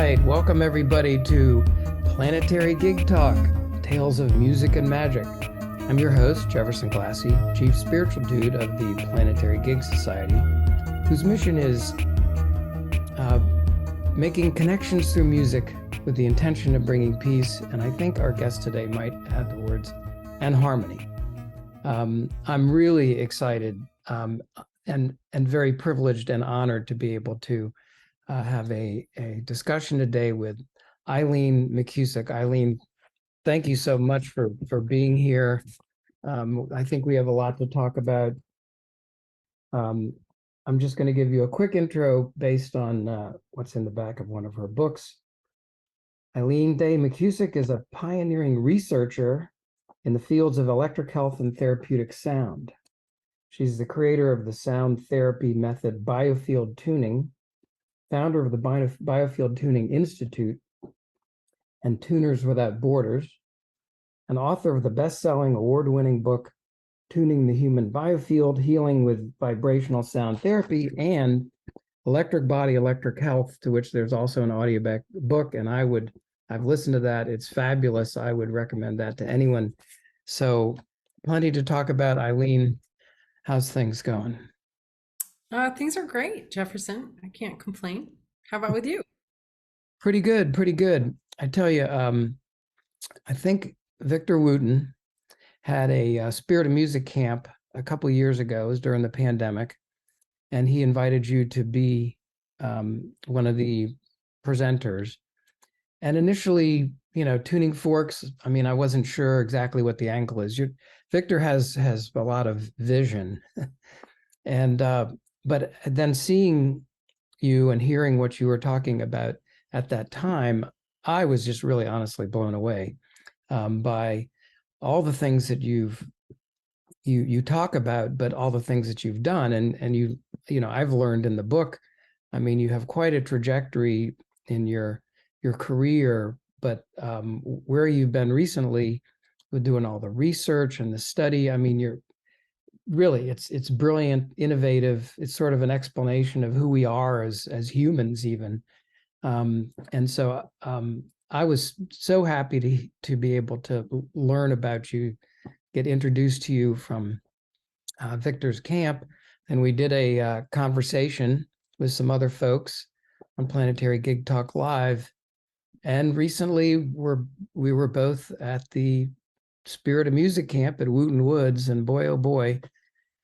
right, welcome everybody to Planetary Gig Talk, Tales of Music and Magic. I'm your host, Jefferson Glassy, Chief Spiritual Dude of the Planetary Gig Society, whose mission is making connections through music with the intention of bringing peace, and I think our guest today might add the words, and harmony. I'm really excited and very privileged and honored to be able to have a discussion today with Eileen McKusick. Eileen, thank you so much for being here. I think we have a lot to talk about. I'm just going to give you a quick intro based on what's in the back of one of her books. Eileen Day McKusick is a pioneering researcher in the fields of electric health and therapeutic sound. She's the creator of the sound therapy method Biofield Tuning, founder of the Biofield Tuning Institute and Tuners Without Borders, and author of the best-selling award-winning book, Tuning the Human Biofield, Healing with Vibrational Sound Therapy, and Electric Body, Electric Health, to which there's also an audio book, and I've listened to that. It's fabulous. I would recommend that to anyone. So plenty to talk about. Eileen, how's things going? Things are great, Jefferson. I can't complain. How about with you? Pretty good, pretty good. I tell you, I think Victor Wooten had a Spirit of Music camp a couple of years ago. It was during the pandemic, and he invited you to be one of the presenters. And initially, tuning forks, I wasn't sure exactly what the angle is. Victor has a lot of vision. And but then seeing you and hearing what you were talking about at that time, I was just really honestly blown away by all the things that you talk about, but all the things that you've done. And I've learned in the book, you have quite a trajectory in your career, but where you've been recently with doing all the research and the study, you're really, it's brilliant, innovative. It's sort of an explanation of who we are as humans even. And so I was so happy to be able to learn about you, get introduced to you from Victor's camp. And we did a conversation with some other folks on Planetary Gig Talk Live. And recently we were both at the Spirit of Music camp at Wooten Woods, and boy, oh boy,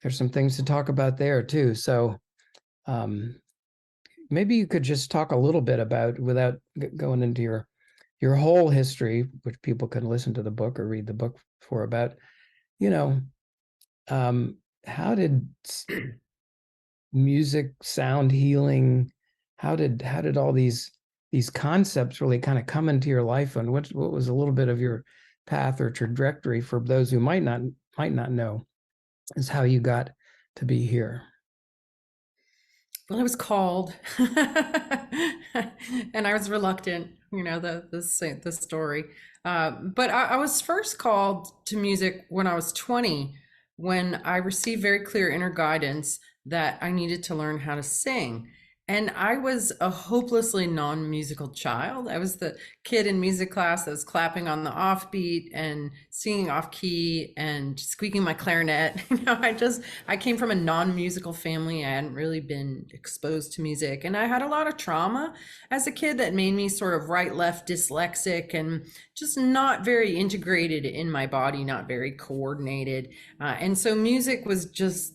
there's some things to talk about there too. So maybe you could just talk a little bit about, without going into your whole history, which people can listen to the book or read the book for, about, how did music, sound healing, how did all these concepts really kind of come into your life, and what was a little bit of your path or trajectory for those who might not know, is how you got to be here? Well, I was called, and I was reluctant. The story. But I was first called to music when I was 20, when I received very clear inner guidance that I needed to learn how to sing. And I was a hopelessly non-musical child. I was the kid in music class that was clapping on the offbeat and singing off key and squeaking my clarinet. I came from a non-musical family. I hadn't really been exposed to music. And I had a lot of trauma as a kid that made me sort of right, left dyslexic and just not very integrated in my body, not very coordinated. And so music was just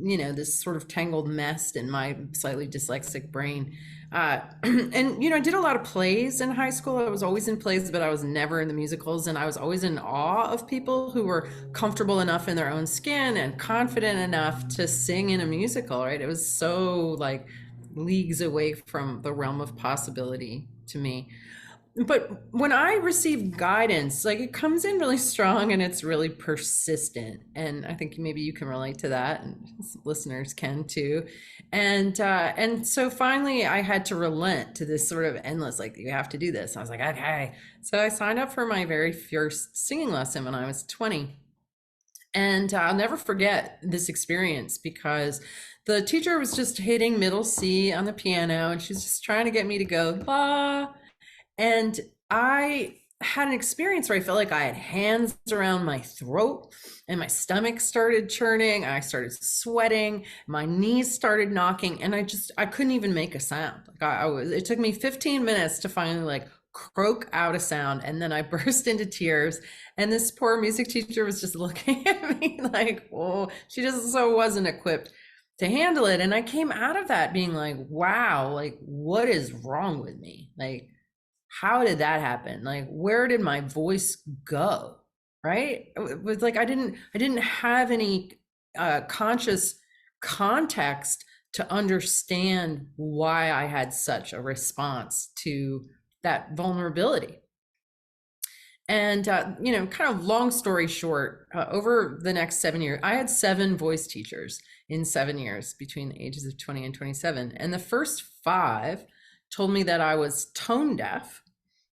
this sort of tangled mess in my slightly dyslexic brain. And I did a lot of plays in high school. I was always in plays, but I was never in the musicals. And I was always in awe of people who were comfortable enough in their own skin and confident enough to sing in a musical, right? It was so like leagues away from the realm of possibility to me. But when I receive guidance, like, it comes in really strong and it's really persistent. And I think maybe you can relate to that, and listeners can too. And so finally I had to relent to this sort of endless, like, you have to do this. I was like, okay. So I signed up for my very first singing lesson when I was 20. And I'll never forget this experience, because the teacher was just hitting middle C on the piano, and she's just trying to get me to go la, And I had an experience where I felt like I had hands around my throat and my stomach started churning. I started sweating. My knees started knocking, and I couldn't even make a sound. Like it took me 15 minutes to finally like croak out a sound. And then I burst into tears. And this poor music teacher was just looking at me like, oh, she just so wasn't equipped to handle it. And I came out of that being like, wow, like what is wrong with me? Like, how did that happen? Like, where did my voice go? Right? It was like I didn't have any conscious context to understand why I had such a response to that vulnerability. And kind of long story short, over the next 7 years, I had 7 voice teachers in 7 years between the ages of 20 and 27. And the first 5 told me that I was tone deaf,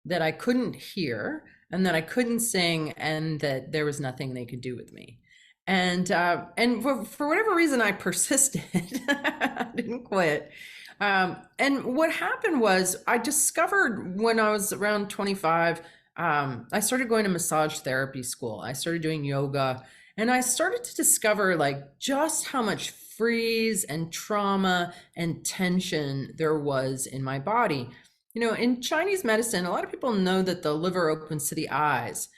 that I couldn't hear, and that I couldn't sing, and that there was nothing they could do with me. And for whatever reason, I persisted. I didn't quit. And what happened was I discovered when I was around 25, I started going to massage therapy school. I started doing yoga, and I started to discover like just how much freeze and trauma and tension there was in my body. In Chinese medicine, a lot of people know that the liver opens to the eyes.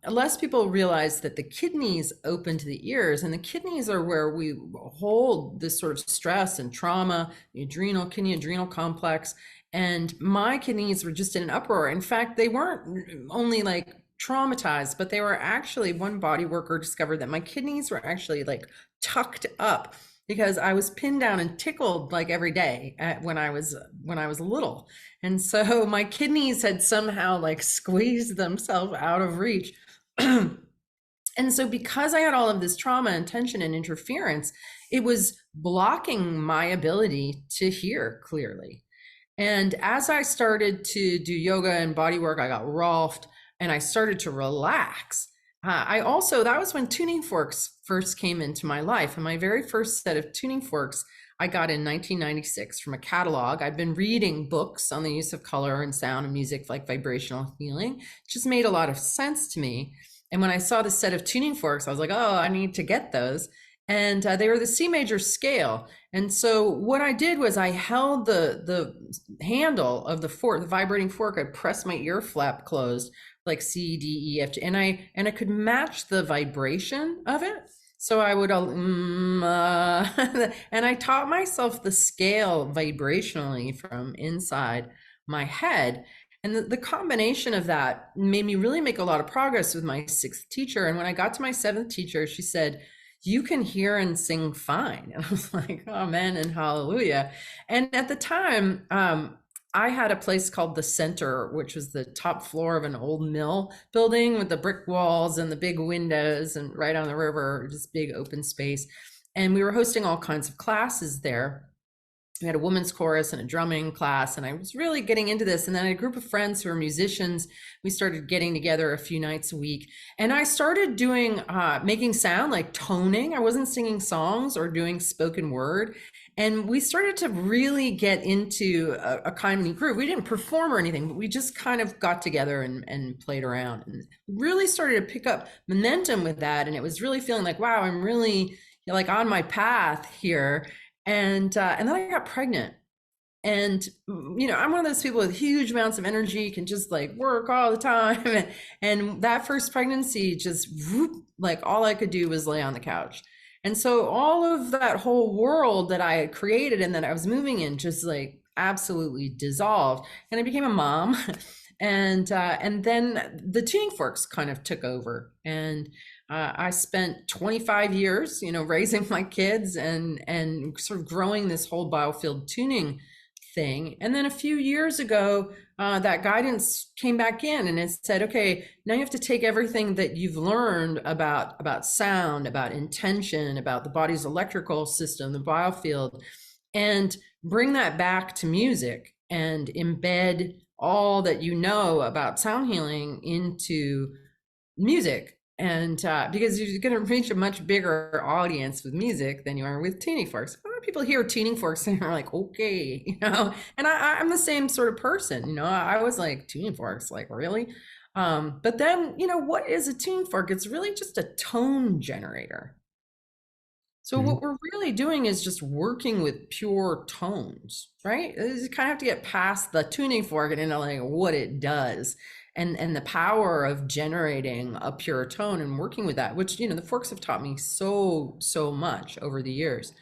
Less people realize that the kidneys open to the ears, and the kidneys are where we hold this sort of stress and trauma, the kidney adrenal complex. And my kidneys were just in an uproar. In fact, they weren't only like traumatized, but they were actually, one body worker discovered that my kidneys were actually like tucked up because I was pinned down and tickled like every day when I was little. And so my kidneys had somehow like squeezed themselves out of reach. And so because I had all of this trauma and tension and interference, it was blocking my ability to hear clearly. And as I started to do yoga and body work, I got rolfed and I started to relax. That was when tuning forks first came into my life. And my very first set of tuning forks I got in 1996 from a catalog. I've been reading books on the use of color and sound and music, like vibrational healing. It just made a lot of sense to me. And when I saw the set of tuning forks, I was like, oh, I need to get those. And they were the C major scale. And so what I did was I held the handle of the fork, the vibrating fork. I pressed my ear flap closed, like C, D, E, F, G, and I could match the vibration of it. So I would, and I taught myself the scale vibrationally from inside my head. And the combination of that made me really make a lot of progress with my 6th teacher. And when I got to my 7th teacher, she said, you can hear and sing fine. And I was like, amen and hallelujah. And at the time, I had a place called the Center, which was the top floor of an old mill building with the brick walls and the big windows and right on the river, just big open space. And we were hosting all kinds of classes there. We had a women's chorus and a drumming class, and I was really getting into this. And then I had a group of friends who were musicians. We started getting together a few nights a week, and I started doing making sound, like toning. I wasn't singing songs or doing spoken word. And we started to really get into a kind of groove. We didn't perform or anything, but we just kind of got together and played around and really started to pick up momentum with that. And it was really feeling like, wow, I'm really like on my path here. And then I got pregnant. And, I'm one of those people with huge amounts of energy, can just like work all the time. And that first pregnancy just like all I could do was lay on the couch. And so all of that whole world that I had created and that I was moving in just like absolutely dissolved. And I became a mom. And then the tuning forks kind of took over. And I spent 25 years, raising my kids and sort of growing this whole Biofield Tuning thing. And then a few years ago, that guidance came back in and it said, okay, now you have to take everything that you've learned about sound, about intention, about the body's electrical system, the biofield, and bring that back to music and embed all that you know about sound healing into music. And because you're going to reach a much bigger audience with music than you are with tuning forks. people hear tuning forks and are like, okay, and I'm the same sort of person, I was like, tuning forks, like, really? But then, what is a tuning fork? It's really just a tone generator. So Mhm. what we're really doing is just working with pure tones, right? You kind of have to get past the tuning fork and into like what it does, and the power of generating a pure tone and working with that, which the forks have taught me so much over the years.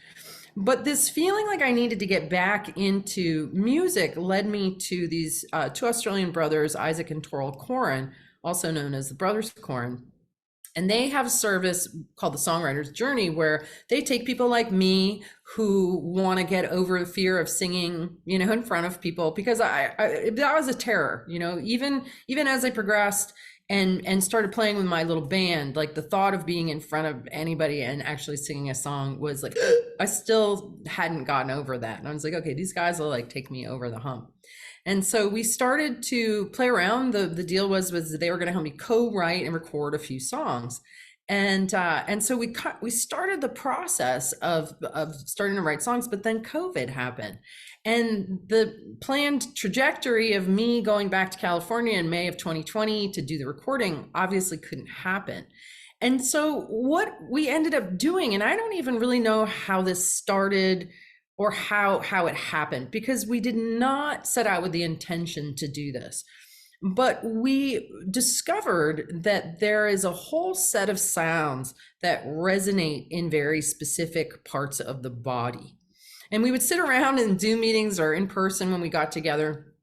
But this feeling like I needed to get back into music led me to these two Australian brothers, Isaac and Toril Corin, also known as the Brothers Corin. And they have a service called the Songwriter's Journey, where they take people like me who want to get over the fear of singing, in front of people, because that was a terror, even as I progressed and started playing with my little band, like the thought of being in front of anybody and actually singing a song was like, I still hadn't gotten over that. And I was like, okay, these guys will like take me over the hump. And so we started to play around. The deal was they were going to help me co-write and record a few songs. And so we started the process of starting to write songs, but then COVID happened. And the planned trajectory of me going back to California in May of 2020 to do the recording obviously couldn't happen. And so what we ended up doing, and I don't even really know how this started or how it happened, because we did not set out with the intention to do this. But we discovered that there is a whole set of sounds that resonate in very specific parts of the body. And we would sit around in Zoom meetings or in person when we got together,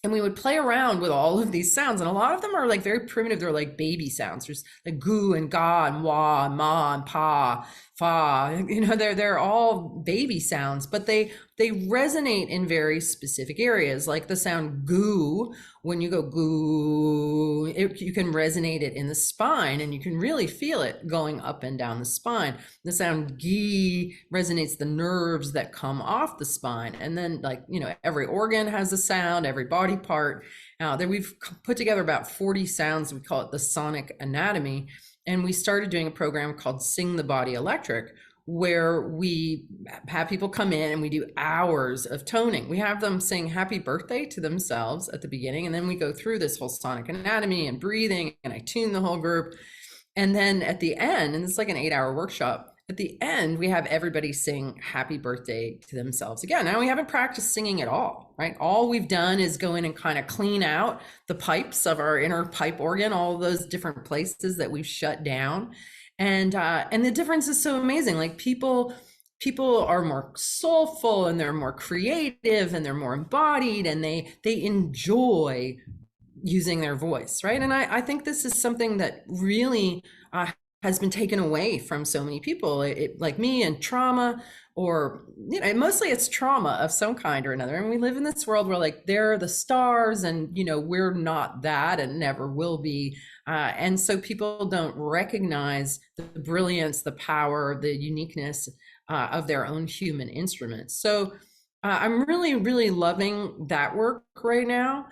and we would play around with all of these sounds. And a lot of them are like very primitive. They're like baby sounds. There's like goo and ga and wah and ma and pa, fa. They're all baby sounds, but they resonate in very specific areas. Like the sound goo, when you go goo, you can resonate it in the spine, and you can really feel it going up and down the spine. The sound gee resonates the nerves that come off the spine. And then every organ has a sound, every body part. That we've put together about 40 sounds. We call it the sonic anatomy. And we started doing a program called Sing the Body Electric, where we have people come in and we do hours of toning. We have them sing happy birthday to themselves at the beginning, and then we go through this whole sonic anatomy and breathing, and I tune the whole group. And then at the end, and it's like an 8-hour workshop, at the end, we have everybody sing happy birthday to themselves again. Now, we haven't practiced singing at all, right? All we've done is go in and kind of clean out the pipes of our inner pipe organ, all those different places that we've shut down. And the difference is so amazing. Like people are more soulful, and they're more creative, and they're more embodied, and they enjoy using their voice, right? And I think this is something that really has been taken away from so many people, like me, and trauma, or mostly it's trauma of some kind or another. And we live in this world where like they're the stars, and we're not that, and never will be. And so people don't recognize the brilliance, the power, the uniqueness of their own human instruments. So I'm really, really loving that work right now.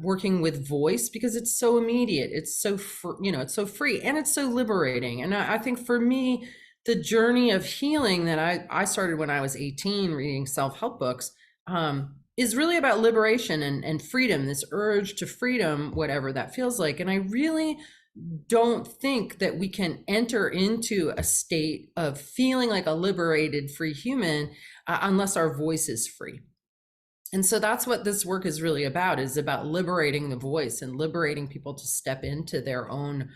Working with voice, because it's so immediate, it's so it's so free, and it's so liberating. And I think for me, the journey of healing that I started when I was 18 reading self-help books is really about liberation and freedom, this urge to freedom, whatever that feels like. And I really don't think that we can enter into a state of feeling like a liberated, free human unless our voice is free. And so that's what this work is really about, is about liberating the voice and liberating people to step into their own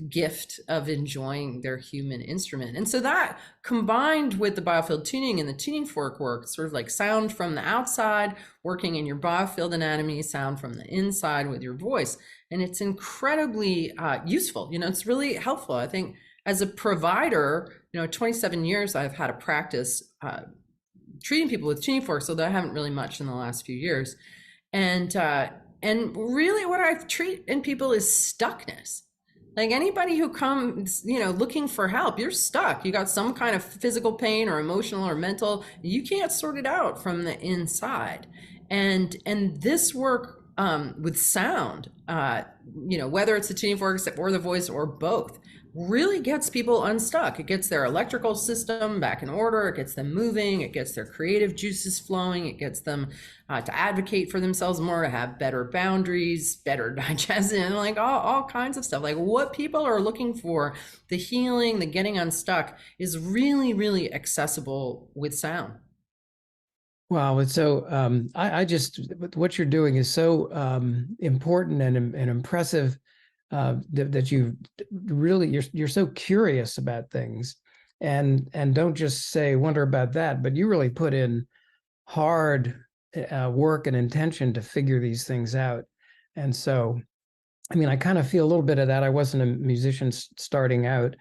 gift of enjoying their human instrument. And so that, combined with the biofield tuning and the tuning fork work, sort of like sound from the outside, working in your biofield anatomy, sound from the inside with your voice. And it's incredibly useful. It's really helpful. I think as a provider, 27 years I've had a practice treating people with tuning forks, although I haven't really much in the last few years. And really what I treat in people is stuckness. Like anybody who comes, looking for help, you're stuck. You got some kind of physical pain or emotional or mental. You can't sort it out from the inside. And this work with sound, whether it's the tuning forks or the voice or both, really gets people unstuck. It gets their electrical system back in order. It gets them moving. It gets their creative juices flowing. It gets them to advocate for themselves more, to have better boundaries, better digestion, like all kinds of stuff. Like what people are looking for, the healing, the getting unstuck, is really, really accessible with sound. Wow, it's so I just what you're doing is so important and impressive, that you really you're so curious about things, and don't just say wonder about that, but you really put in hard work and intention to figure these things out. And so, I mean, I kind of feel a little bit of that. I wasn't a musician starting out.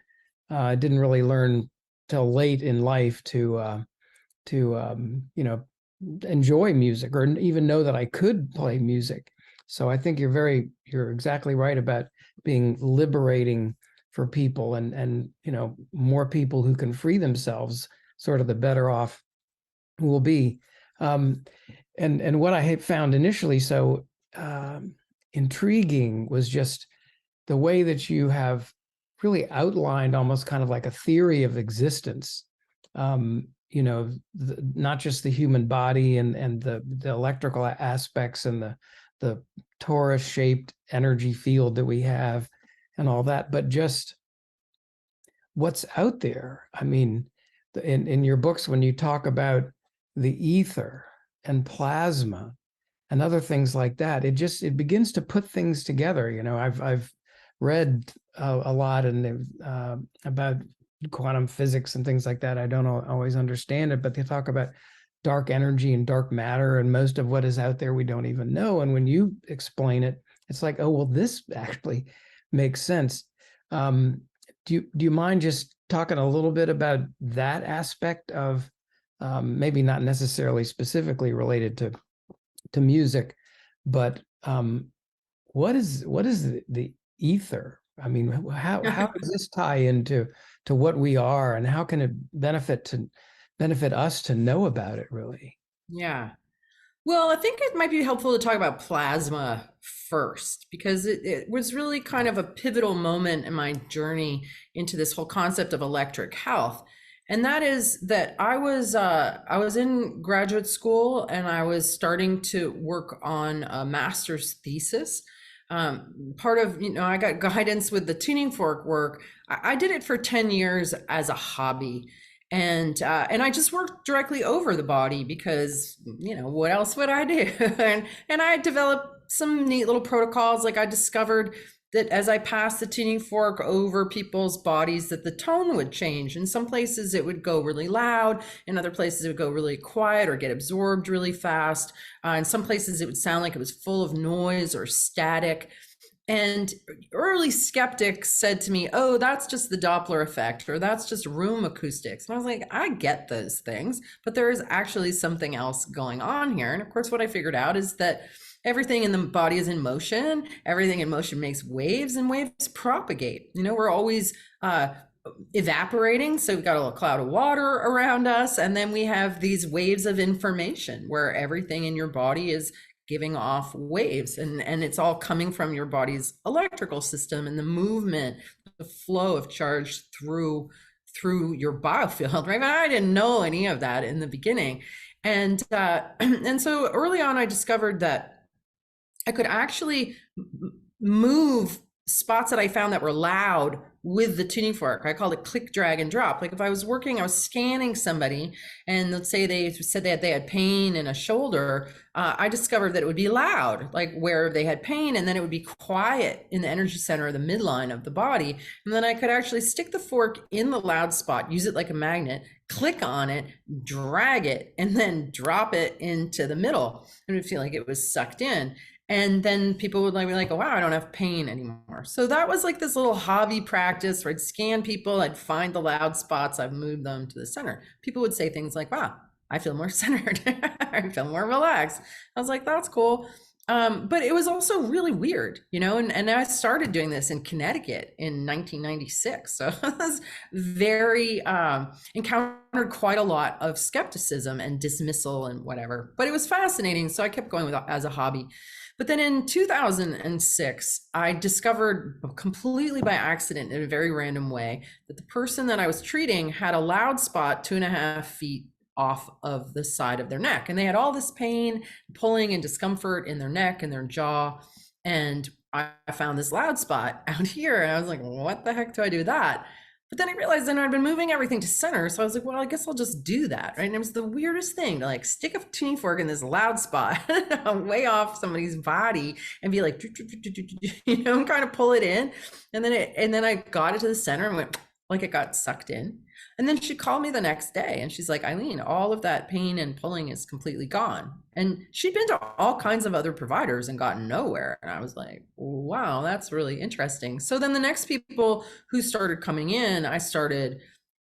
I didn't really learn till late in life to enjoy music or even know that I could play music. So I think you're exactly right about being liberating for people, and more people who can free themselves, sort of the better off we'll be. Um, and what I had found initially so intriguing was just the way that you have really outlined almost kind of like a theory of existence. Not just the human body and the electrical aspects and the torus shaped energy field that we have and all that, but just what's out there. I mean, in your books, when you talk about the ether and plasma and other things like that, it begins to put things together. I've read a lot and about quantum physics and things like that. I don't always understand it, but they talk about dark energy and dark matter, and most of what is out there we don't even know. And when you explain it, it's like, oh well, this actually makes sense. Do you mind just talking a little bit about that aspect of, maybe not necessarily specifically related to music, but what is the ether? I mean, how does this tie into what we are, and how can it benefit us to know about it, really? Yeah. Well, I think it might be helpful to talk about plasma first, because it was really kind of a pivotal moment in my journey into this whole concept of electric health. And that is that I was in graduate school, and I was starting to work on a master's thesis. Part of, I got guidance with the tuning fork work. I did it for 10 years as a hobby. And I just worked directly over the body because, what else would I do? and I developed some neat little protocols. Like I discovered that as I passed the tuning fork over people's bodies, that the tone would change. In some places it would go really loud. In other places it would go really quiet or get absorbed really fast. In some places it would sound like it was full of noise or static. And early skeptics said to me, oh, that's just the Doppler effect, or that's just room acoustics. And I was like, I get those things, but there is actually something else going on here. And of course, what I figured out is that everything in the body is in motion. Everything in motion makes waves, and waves propagate. We're always evaporating. So we've got a little cloud of water around us. And then we have these waves of information where everything in your body is giving off waves, and it's all coming from your body's electrical system and the movement, the flow of charge through your biofield, right? But I didn't know any of that in the beginning. And so early on, I discovered that I could actually move spots that I found that were loud with the tuning fork. I called it click, drag, and drop. Like if I was scanning somebody, and let's say they said they had pain in a shoulder, I discovered that it would be loud, like where they had pain, and then it would be quiet in the energy center or the midline of the body. And then I could actually stick the fork in the loud spot, use it like a magnet, click on it, drag it, and then drop it into the middle. And it would feel like it was sucked in. And then people would be like, oh, wow, I don't have pain anymore. So that was like this little hobby practice where I'd scan people, I'd find the loud spots, I'd move them to the center. People would say things like, wow, I feel more centered. I feel more relaxed. I was like, that's cool. But it was also really weird, and I started doing this in Connecticut in 1996. So I was very, encountered quite a lot of skepticism and dismissal and whatever, but it was fascinating. So I kept going with it as a hobby. But then in 2006, I discovered completely by accident in a very random way that the person that I was treating had a loud spot 2.5 feet off of the side of their neck. And they had all this pain, pulling and discomfort in their neck and their jaw. And I found this loud spot out here. And I was like, what the heck do I do with that? But then I realized then I'd been moving everything to center. So I was like, well, I guess I'll just do that. Right. And it was the weirdest thing to like stick a tuning fork in this loud spot way off somebody's body and be like, and kind of pull it in. And then I got it to the center and went like it got sucked in. And then she called me the next day and she's like, Eileen, all of that pain and pulling is completely gone. And she'd been to all kinds of other providers and gotten nowhere. And I was like, wow, that's really interesting. So then the next people who started coming in, I started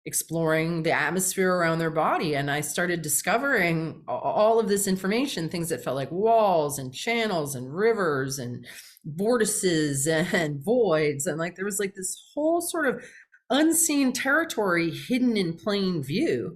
exploring the atmosphere around their body. And I started discovering all of this information, things that felt like walls and channels and rivers and vortices and voids. And like, there was like this whole sort of unseen territory hidden in plain view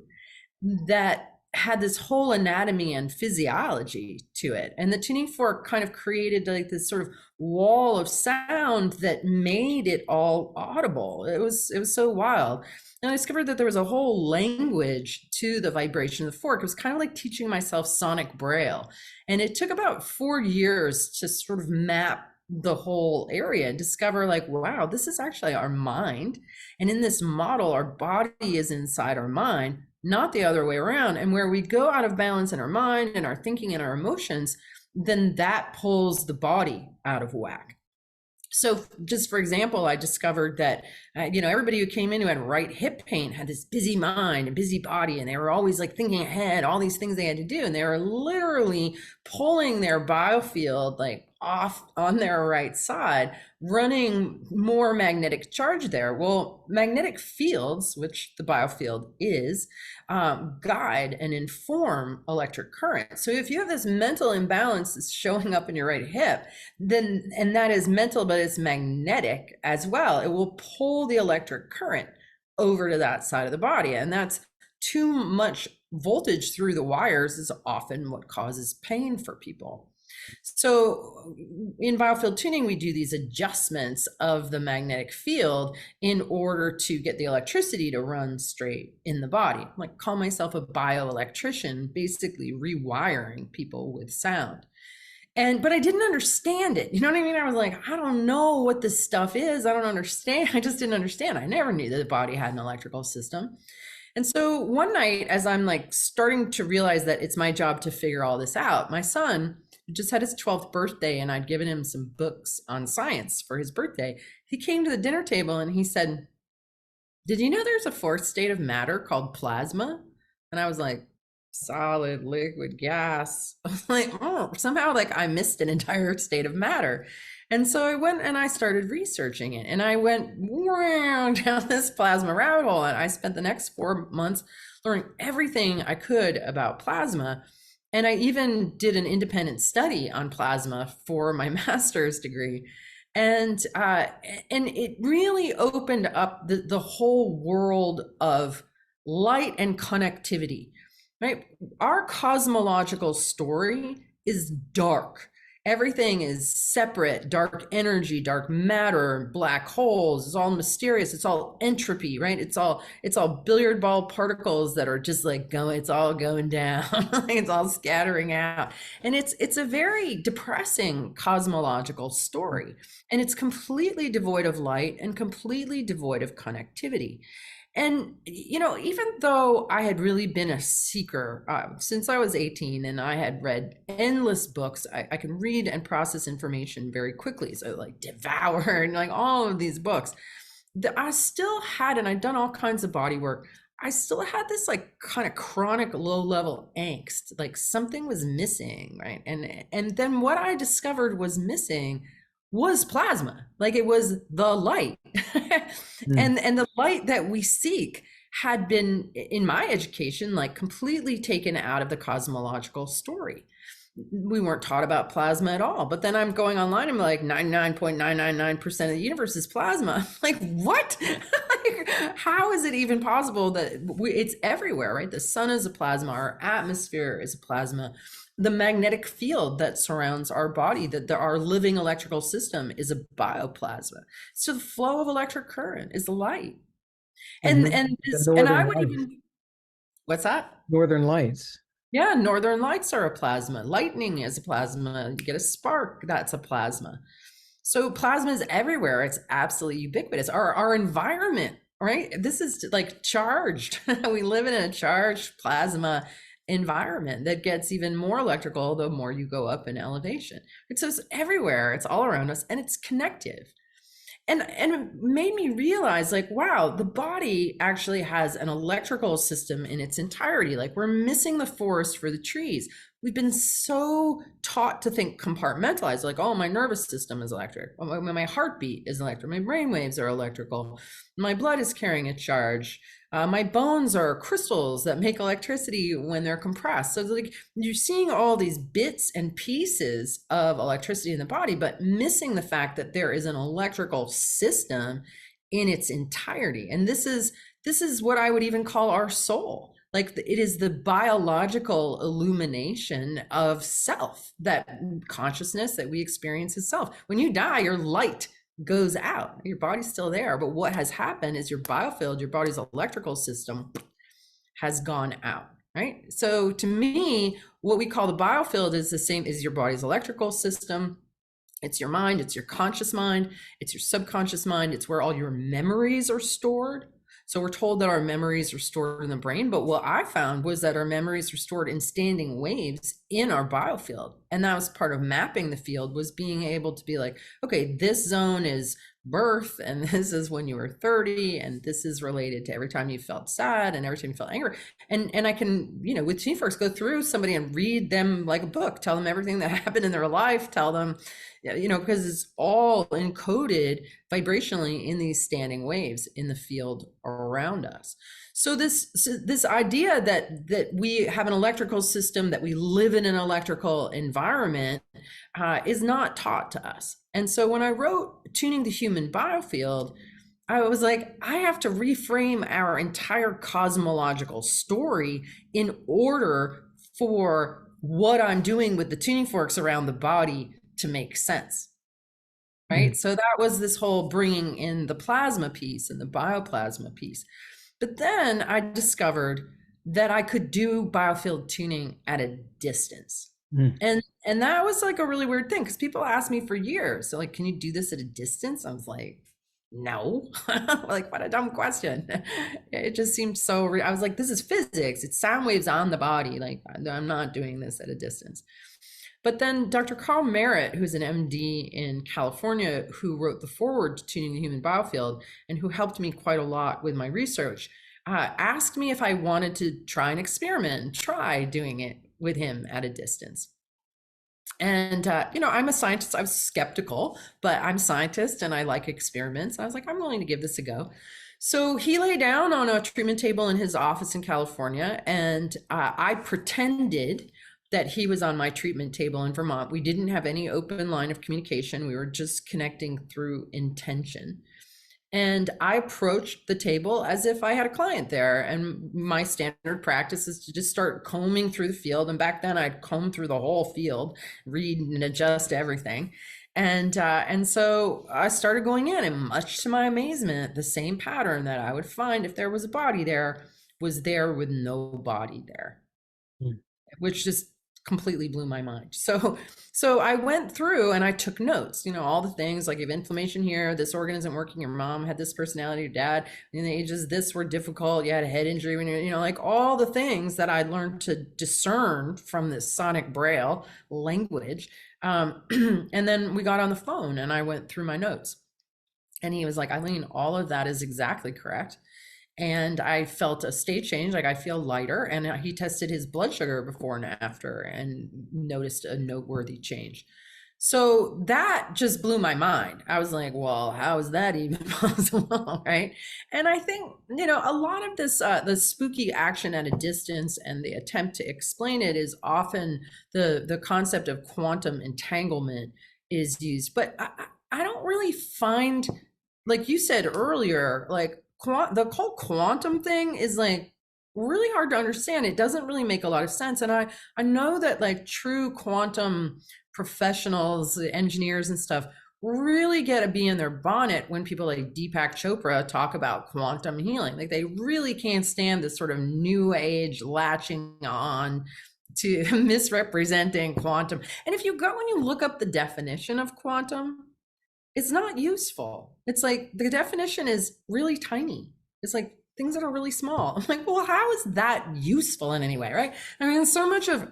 that had this whole anatomy and physiology to it. And the tuning fork kind of created like this sort of wall of sound that made it all audible. It was so wild. And I discovered that there was a whole language to the vibration of the fork. It was kind of like teaching myself sonic braille. And it took about 4 years to sort of map the whole area and discover like, wow, this is actually our mind. And in this model, our body is inside our mind, not the other way around. And where we go out of balance in our mind and our thinking and our emotions, then that pulls the body out of whack. So just for example, I discovered that, everybody who came in who had right hip pain had this busy mind and busy body, and they were always like thinking ahead, all these things they had to do. And they were literally pulling their biofield like off on their right side, running more magnetic charge there. Well, magnetic fields, which the biofield is, guide and inform electric current. So if you have this mental imbalance that's showing up in your right hip, then, and that is mental, but it's magnetic as well, it will pull the electric current over to that side of the body. And that's too much voltage through the wires is often what causes pain for people. So in Biofield Tuning, we do these adjustments of the magnetic field in order to get the electricity to run straight in the body. I like call myself a bioelectrician, basically rewiring people with sound. But I didn't understand it. You know what I mean? I was like, I don't know what this stuff is. I don't understand. I just didn't understand. I never knew that the body had an electrical system. And so one night, as I'm like starting to realize that it's my job to figure all this out, my son just had his 12th birthday and I'd given him some books on science for his birthday. He came to the dinner table and he said, did you know there's a fourth state of matter called plasma? And I was like, solid, liquid, gas. I was like, oh, somehow like I missed an entire state of matter. And so I went and I started researching it, and I went down this plasma rabbit hole, and I spent the next 4 months learning everything I could about plasma. And I even did an independent study on plasma for my master's degree. And it really opened up the whole world of light and connectivity, right? Our cosmological story is dark. Everything is separate, dark energy, dark matter, black holes. It's all mysterious. It's all entropy, right? It's all billiard ball particles that are just like going, it's all going down. It's all scattering out. And it's a very depressing cosmological story. And it's completely devoid of light and completely devoid of connectivity. And, even though I had really been a seeker since I was 18 and I had read endless books, I can read and process information very quickly. So like devour and like all of these books, I still had, and I'd done all kinds of body work, I still had this like kind of chronic low level angst, like something was missing, right? And then what I discovered was missing was plasma. Like it was the light. And the light that we seek had been, in my education, like completely taken out of the cosmological story. we weren't taught about plasma at all. But then I'm going online, I'm like 99.999% of the universe is plasma. I'm like, what? Like, how is it even possible that it's everywhere, right? The sun is a plasma, our atmosphere is a plasma. The magnetic field that surrounds our body, that our living electrical system is a bioplasma. So the flow of electric current is light. And the And I northern would lights. even, what's that? Northern lights. Yeah, northern lights are a plasma. Lightning is a plasma. You get a spark, that's a plasma. So plasma is everywhere. It's absolutely ubiquitous. Our environment, right? This is like charged. We live in a charged plasma environment that gets even more electrical the more you go up in elevation. So it's everywhere. It's all around us, and it's connective. And it made me realize, like, wow, the body actually has an electrical system in its entirety. Like, we're missing the forest for the trees. We've been so taught to think compartmentalized, like, oh, my nervous system is electric, oh, my heartbeat is electric, my brain waves are electrical, my blood is carrying a charge, my bones are crystals that make electricity when they're compressed. So like, you're seeing all these bits and pieces of electricity in the body, but missing the fact that there is an electrical system in its entirety. And this is what I would even call our soul. Like, it is the biological illumination of self, that consciousness that we experience as self. When you die, your light goes out, your body's still there, but what has happened is your biofield, your body's electrical system, has gone out, right? So to me, what we call the biofield is the same as your body's electrical system. It's your mind, it's your conscious mind, it's your subconscious mind, it's where all your memories are stored. So we're told that our memories are stored in the brain, but what I found was that our memories are stored in standing waves in our biofield. And that was part of mapping the field, was being able to be like, okay, this zone is birth, and this is when you were 30, and this is related to every time you felt sad and every time you felt angry. And I can, with TeamForks, go through somebody and read them like a book, tell them everything that happened in their life, tell them, because it's all encoded vibrationally in these standing waves in the field around us. So this idea that we have an electrical system, that we live in an electrical environment, is not taught to us. And so when I wrote Tuning the Human Biofield, I was like, I have to reframe our entire cosmological story in order for what I'm doing with the tuning forks around the body to make sense, right? So that was this whole bringing in the plasma piece and the bioplasma piece. But then I discovered that I could do biofield tuning at a distance. And that was like a really weird thing, because people asked me for years, so like, can you do this at a distance? I was like, no. Like, what a dumb question. It just seemed so I was like, this is physics, it's sound waves on the body, like, I'm not doing this at a distance. But then Dr. Carl Merritt, who's an MD in California, who wrote the foreword to Tuning the Human Biofield and who helped me quite a lot with my research, asked me if I wanted to try an experiment and try doing it with him at a distance. And, I'm a scientist. I was skeptical, but I'm a scientist and I like experiments. I was like, I'm willing to give this a go. So he lay down on a treatment table in his office in California, and I pretended that he was on my treatment table in Vermont. We didn't have any open line of communication. We were just connecting through intention. And I approached the table as if I had a client there. And my standard practice is to just start combing through the field. And back then I'd comb through the whole field, read and adjust everything. And so I started going in, and much to my amazement, the same pattern that I would find if there was a body there was there with no body there, which just completely blew my mind. So I went through and I took notes, all the things like, you have inflammation here, this organ isn't working, your mom had this personality, your dad in the ages this were difficult, you had a head injury when you're, like all the things that I'd learned to discern from this sonic braille language. And then we got on the phone and I went through my notes, and he was like, Eileen, all of that is exactly correct. And I felt a state change, like I feel lighter. And he tested his blood sugar before and after and noticed a noteworthy change. So that just blew my mind. I was like, well, how is that even possible? Right. And I think, a lot of this, the spooky action at a distance and the attempt to explain it is often the concept of quantum entanglement is used. But I don't really find, like you said earlier, like the whole quantum thing is like really hard to understand. It doesn't really make a lot of sense. And I know that like true quantum professionals, engineers and stuff really get a bee in their bonnet when people like Deepak Chopra talk about quantum healing. Like they really can't stand this sort of new age latching on to misrepresenting quantum. And if you go and you look up the definition of quantum, it's not useful. It's like the definition is really tiny. It's like things that are really small. I'm like, well, how is that useful in any way, right? I mean, so much of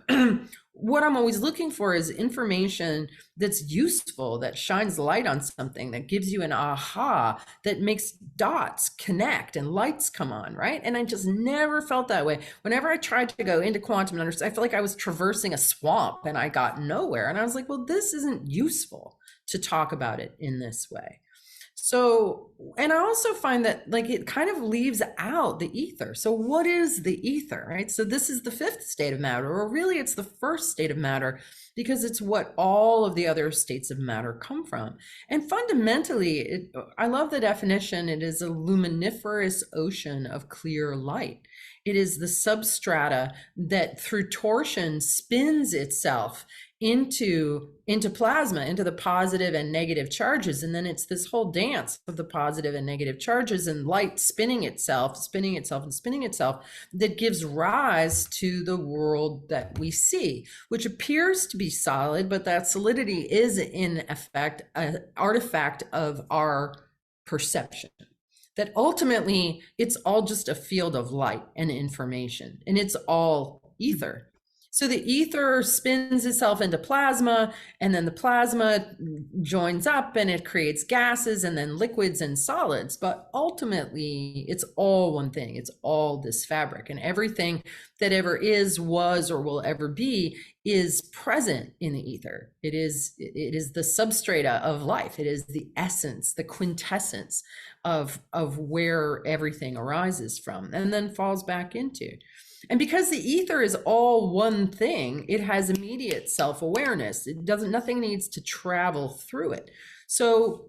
what I'm always looking for is information that's useful, that shines light on something, that gives you an aha, that makes dots connect and lights come on, right? And I just never felt that way. Whenever I tried to go into quantum and understand, I felt like I was traversing a swamp and I got nowhere. And I was like, well, this isn't useful to talk about it in this way. So, and I also find that like it kind of leaves out the ether. So what is the ether, right? So this is the fifth state of matter, or really it's the first state of matter, because it's what all of the other states of matter come from. And fundamentally, I love the definition. It is a luminiferous ocean of clear light. It is the substrata that through torsion spins itself into plasma, into the positive and negative charges. And then it's this whole dance of the positive and negative charges and light spinning itself and spinning itself that gives rise to the world that we see, which appears to be solid, but that solidity is in effect an artifact of our perception. That ultimately it's all just a field of light and information, and it's all ether. So the ether spins itself into plasma, and then the plasma joins up and it creates gases and then liquids and solids. But ultimately, it's all one thing. It's all this fabric, and everything that ever is, was, or will ever be is present in the ether. It is the substrata of life. It is the essence, the quintessence of where everything arises from and then falls back into. And because the ether is all one thing, it has immediate self-awareness. Nothing needs to travel through it. So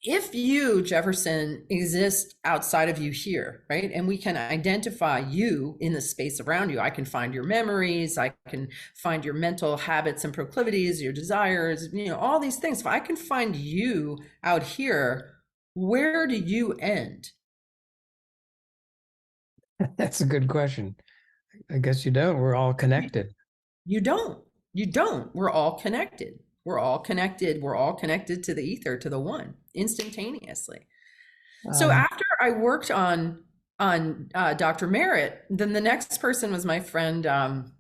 if you, Jefferson, exist outside of you here, right? And we can identify you in the space around you. I can find your memories. I can find your mental habits and proclivities, your desires, all these things. If I can find you out here, where do you end? That's a good question. I guess you don't. We're all connected. You don't. We're all connected. We're all connected. We're all connected to the ether, to the one, instantaneously. So after I worked on Dr. Merritt, then the next person was my friend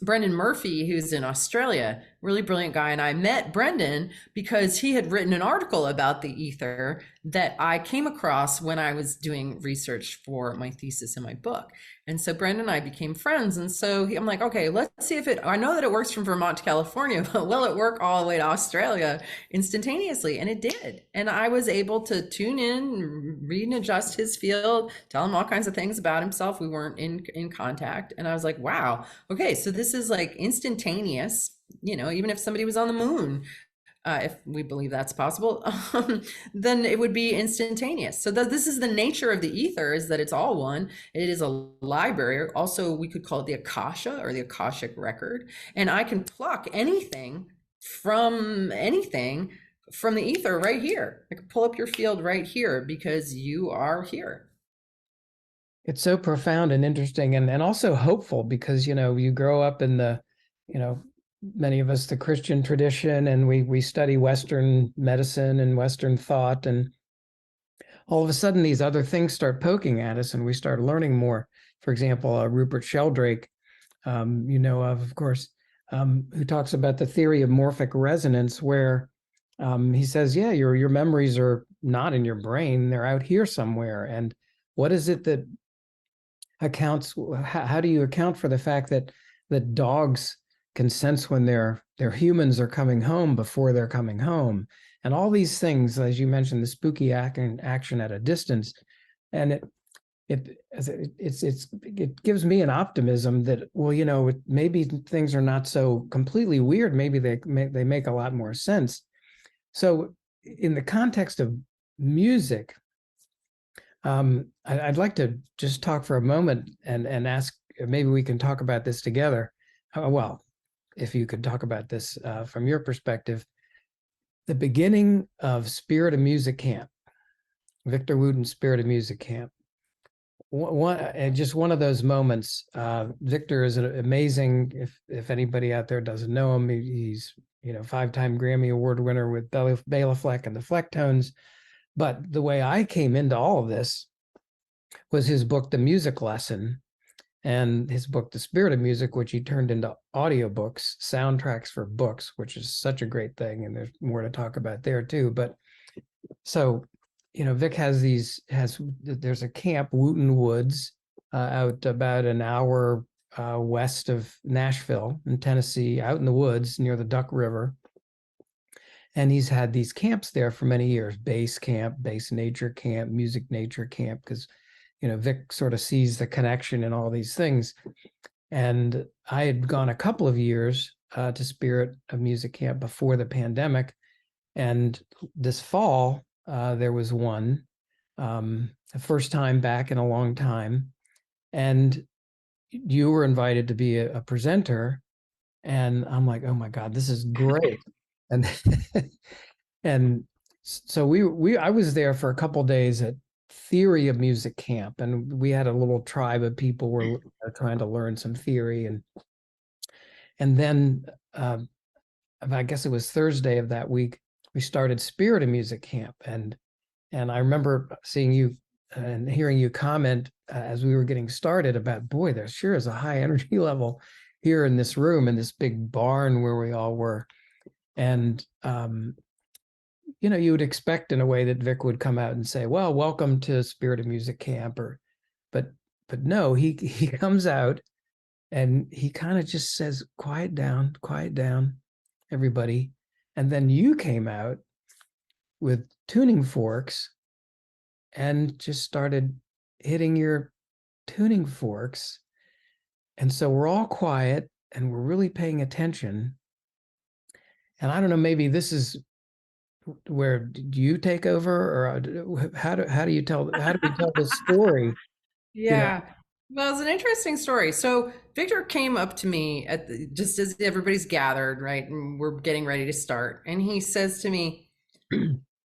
Brendan Murphy, who's in Australia, really brilliant guy. And I met Brendan because he had written an article about the ether that I came across when I was doing research for my thesis in my book. And so Brendan and I became friends. And so I'm like, okay, let's see if I know that it works from Vermont to California, but will it work all the way to Australia instantaneously? And it did. And I was able to tune in, read and adjust his field, tell him all kinds of things about himself. We weren't in contact. And I was like, wow, okay, so this is like instantaneous. Even if somebody was on the moon, if we believe that's possible, then it would be instantaneous. So this is the nature of the ether, is that it's all one. It is a library. Also, we could call it the Akasha or the Akashic record. And I can pluck anything from the ether right here. I can pull up your field right here because you are here. It's so profound and interesting and also hopeful because, you grow up in the, many of us, the Christian tradition, and we study Western medicine and Western thought. And all of a sudden, these other things start poking at us and we start learning more. For example, Rupert Sheldrake, of course, who talks about the theory of morphic resonance, where he says, yeah, your memories are not in your brain, they're out here somewhere. And what is it that accounts, how do you account for the fact that dogs can sense when their humans are coming home before they're coming home, and all these things, as you mentioned, the spooky action at a distance, and it gives me an optimism that, well, maybe things are not so completely weird. Maybe they make a lot more sense. So, in the context of music, I'd like to just talk for a moment and ask, maybe we can talk about this together. Well, if you could talk about this from your perspective, the beginning of Spirit of Music Camp, Victor Wooten's Spirit of Music Camp. Just one of those moments. Victor is an amazing. If anybody out there doesn't know him, he's 5-time Grammy Award winner with Bela Fleck and the Flecktones. But the way I came into all of this was his book, The Music Lesson, and his book, The Spirit of Music, which he turned into audiobooks, soundtracks for books, which is such a great thing. And there's more to talk about there too. But so, Vic there's a camp, Wooten Woods, out about an hour west of Nashville in Tennessee, out in the woods near the Duck River. And he's had these camps there for many years, bass camp, bass nature camp, music nature camp, because, Vic sort of sees the connection in all these things. And I had gone a couple of years to Spirit of Music Camp before the pandemic. And this fall, there was one, the first time back in a long time. And you were invited to be a presenter. And I'm like, oh my God, this is great. And and so I was there for a couple of days at Theory of Music Camp, and we had a little tribe of people were trying to learn some theory, and then I guess it was Thursday of that week we started Spirit of Music Camp, and I remember seeing you and hearing you comment as we were getting started about, boy, there sure is a high energy level here in this room, in this big barn where we all were. And, you would expect in a way that Vic would come out and say, well, welcome to Spirit of Music Camp, but no, he comes out and he kind of just says, quiet down, everybody. And then you came out with tuning forks and just started hitting your tuning forks. And so we're all quiet and we're really paying attention. And I don't know, maybe this is where, do you take over, or how do we tell this story? Yeah. Well, it's an interesting story. So Victor came up to me just as everybody's gathered, right? And we're getting ready to start. And he says to me,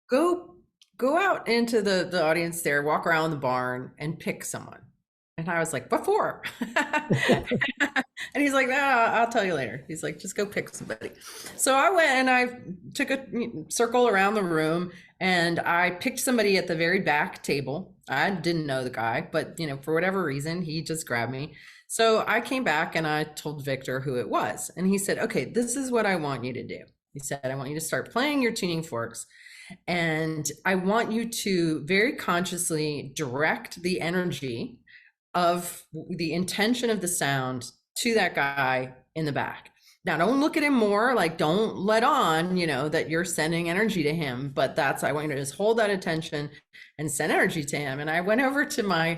go out into the audience there, walk around the barn and pick someone. And I was like, what for? And he's like, I'll tell you later. He's like, just go pick somebody. So I went and I took a circle around the room and I picked somebody at the very back table. I didn't know the guy, but for whatever reason, he just grabbed me. So I came back and I told Victor who it was. And he said, okay, this is what I want you to do. He said, I want you to start playing your tuning forks. And I want you to very consciously direct the energy of the intention of the sound to that guy in the back. Now, don't look at him more, like don't let on, that you're sending energy to him, but I want you to just hold that attention and send energy to him. And I went over to my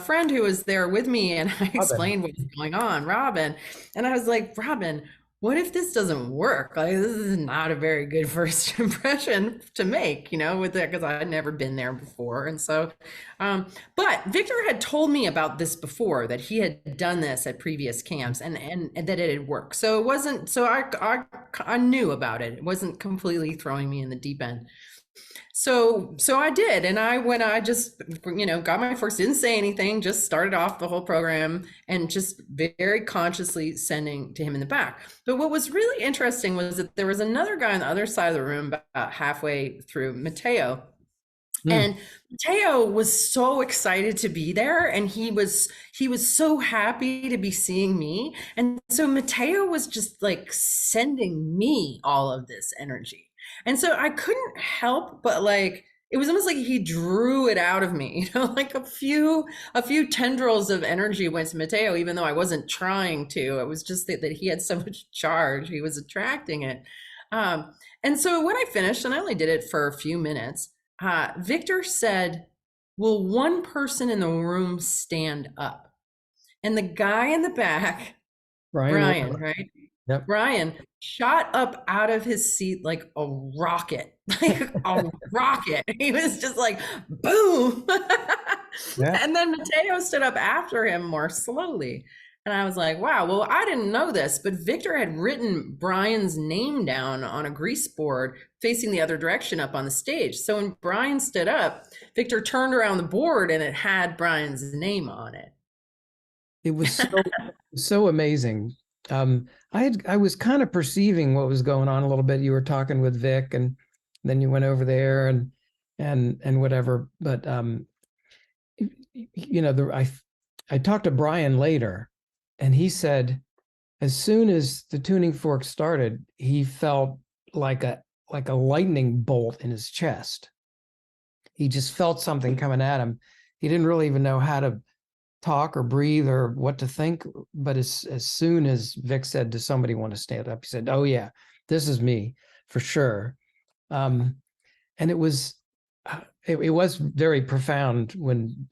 friend who was there with me and I explained what was going on, Robin. And I was like, Robin, what if this doesn't work? Like, this is not a very good first impression to make, with that, because I had never been there before. And so, but Victor had told me about this before, that he had done this at previous camps and that it had worked. So it wasn't, so I knew about it. It wasn't completely throwing me in the deep end. So I did. And I just, got my first, didn't say anything, just started off the whole program and just very consciously sending to him in the back. But what was really interesting was that there was another guy on the other side of the room about halfway through, Mateo. And Mateo was so excited to be there, and he was so happy to be seeing me. And so Mateo was just like sending me all of this energy. And so I couldn't help but like it was almost like he drew it out of me, like a few tendrils of energy went to Mateo, even though I wasn't trying to. It was just that he had so much charge, he was attracting it. And so when I finished, and I only did it for a few minutes, Victor said, "Will one person in the room stand up?" And the guy in the back, Brian, right? Yep. Brian shot up out of his seat like a rocket, like a rocket. He was just like, boom. Yeah. And then Mateo stood up after him more slowly. And I was like, wow, well, I didn't know this, but Victor had written Brian's name down on a grease board facing the other direction up on the stage. So when Brian stood up, Victor turned around the board and it had Brian's name on it. It was so amazing. I was kind of perceiving what was going on a little bit. You were talking with Vic, and then you went over there and whatever. But I talked to Brian later, and he said as soon as the tuning fork started, he felt like a lightning bolt in his chest. He just felt something coming at him. He didn't really even know how to talk or breathe or what to think. But as soon as Vic said, "Does somebody want to stand up?" He said, "Oh yeah, this is me for sure." And it was very profound when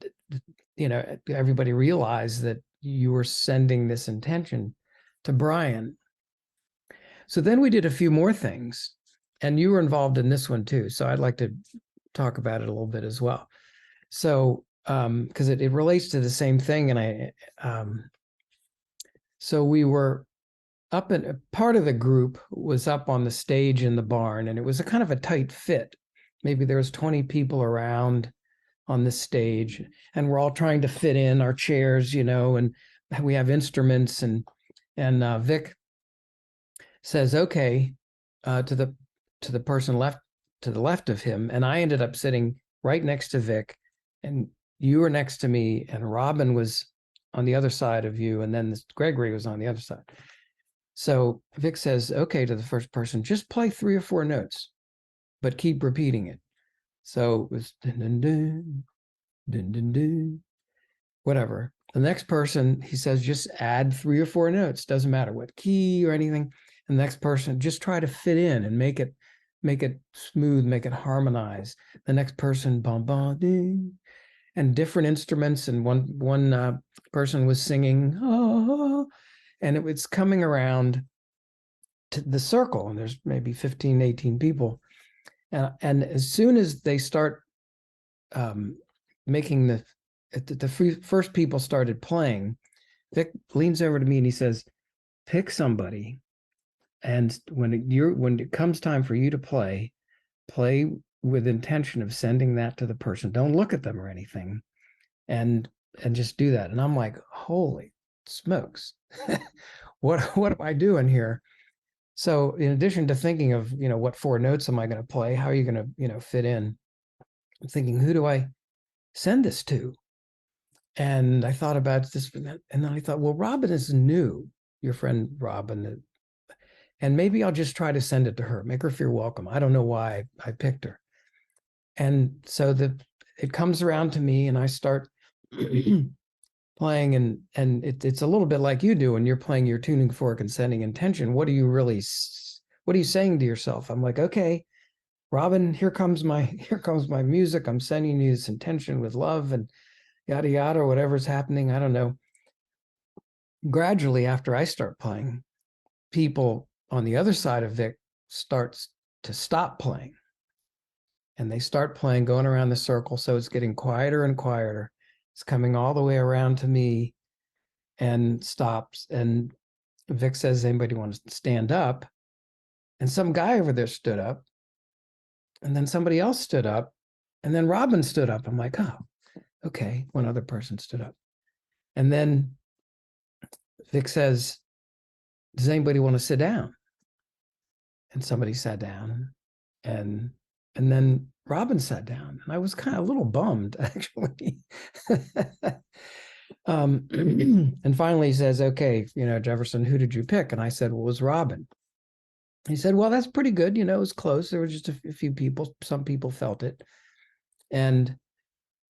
everybody realized that you were sending this intention to Brian. So then we did a few more things, and you were involved in this one too. So I'd like to talk about it a little bit as well. So because it relates to the same thing. And so we were up, and part of the group was up on the stage in the barn, and it was a kind of a tight fit. Maybe there was 20 people around on the stage, and we're all trying to fit in our chairs, and we have instruments, and Vic says, "Okay," to the person to the left of him, and I ended up sitting right next to Vic, and you were next to me, and Robin was on the other side of you, and then Gregory was on the other side. So Vic says, "Okay," to the first person, "just play 3 or 4 notes, but keep repeating it." So it was dun, dun, dun, dun, dun, dun, whatever. The next person, he says, "just add 3 or 4 notes, doesn't matter what key or anything." And the next person, "just try to fit in and make it smooth, make it harmonize." The next person, "bum bum ding," and different instruments. And one person was singing, "Oh," and it was coming around to the circle, and there's maybe 15, 18 people. And as soon as they start making the first people started playing, Vic leans over to me and he says, "Pick somebody, and when it comes time for you to play with intention of sending that to the person. Don't look at them or anything, and just do that." And I'm like, holy smokes, what am I doing here? So in addition to thinking of, what 4 notes am I going to play? How are you going to, fit in? I'm thinking, who do I send this to? And I thought about this, and then I thought, well, Robin is new, your friend Robin, and maybe I'll just try to send it to her, make her feel welcome. I don't know why I picked her. And so it comes around to me, and I start playing, and it's a little bit like you do when you're playing your tuning fork and sending intention. What are you saying to yourself? I'm like, okay, Robin, here comes my music. I'm sending you this intention with love and yada yada, or whatever's happening. I don't know. Gradually, after I start playing, people on the other side of Vic starts to stop playing, and they start playing, going around the circle. So it's getting quieter and quieter. It's coming all the way around to me and stops. And Vic says, "Anybody want to stand up?" And some guy over there stood up, and then somebody else stood up, and then Robin stood up. I'm like, oh, okay. One other person stood up. And then Vic says, "Does anybody want to sit down?" And somebody sat down, and then Robin sat down, and I was kind of a little bummed, actually. And finally he says, "Okay, Jefferson, who did you pick?" And I said, "Well, it was Robin." He said, "Well, that's pretty good. It was close. There were just a few people. Some people felt it." And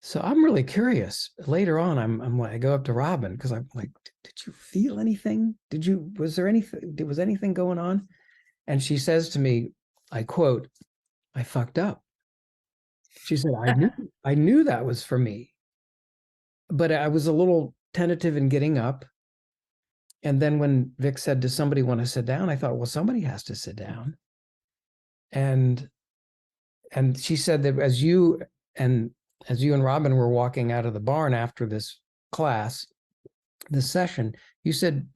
so I'm really curious. Later on, I'm like, I go up to Robin because I'm like, did you feel anything? Was there anything, was anything going on? And she says to me, I quote, I fucked up. She said, I knew that was for me, but I was a little tentative in getting up. And then when Vic said, does somebody want to sit down? I thought, well, somebody has to sit down. And she said that and as you and Robin were walking out of the barn after this class, this session, you said,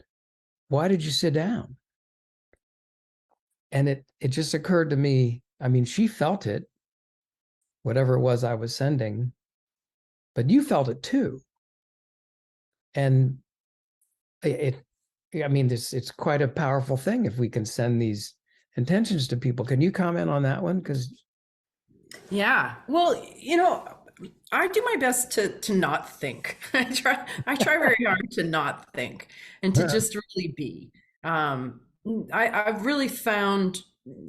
why did you sit down? And it just occurred to me, I mean, she felt it, whatever it was I was sending, but you felt it too. And I mean, it's quite a powerful thing if we can send these intentions to people. Can you comment on that one? Because Yeah. Well, I do my best to not think. I try very hard to not think and to just really be. I've really found,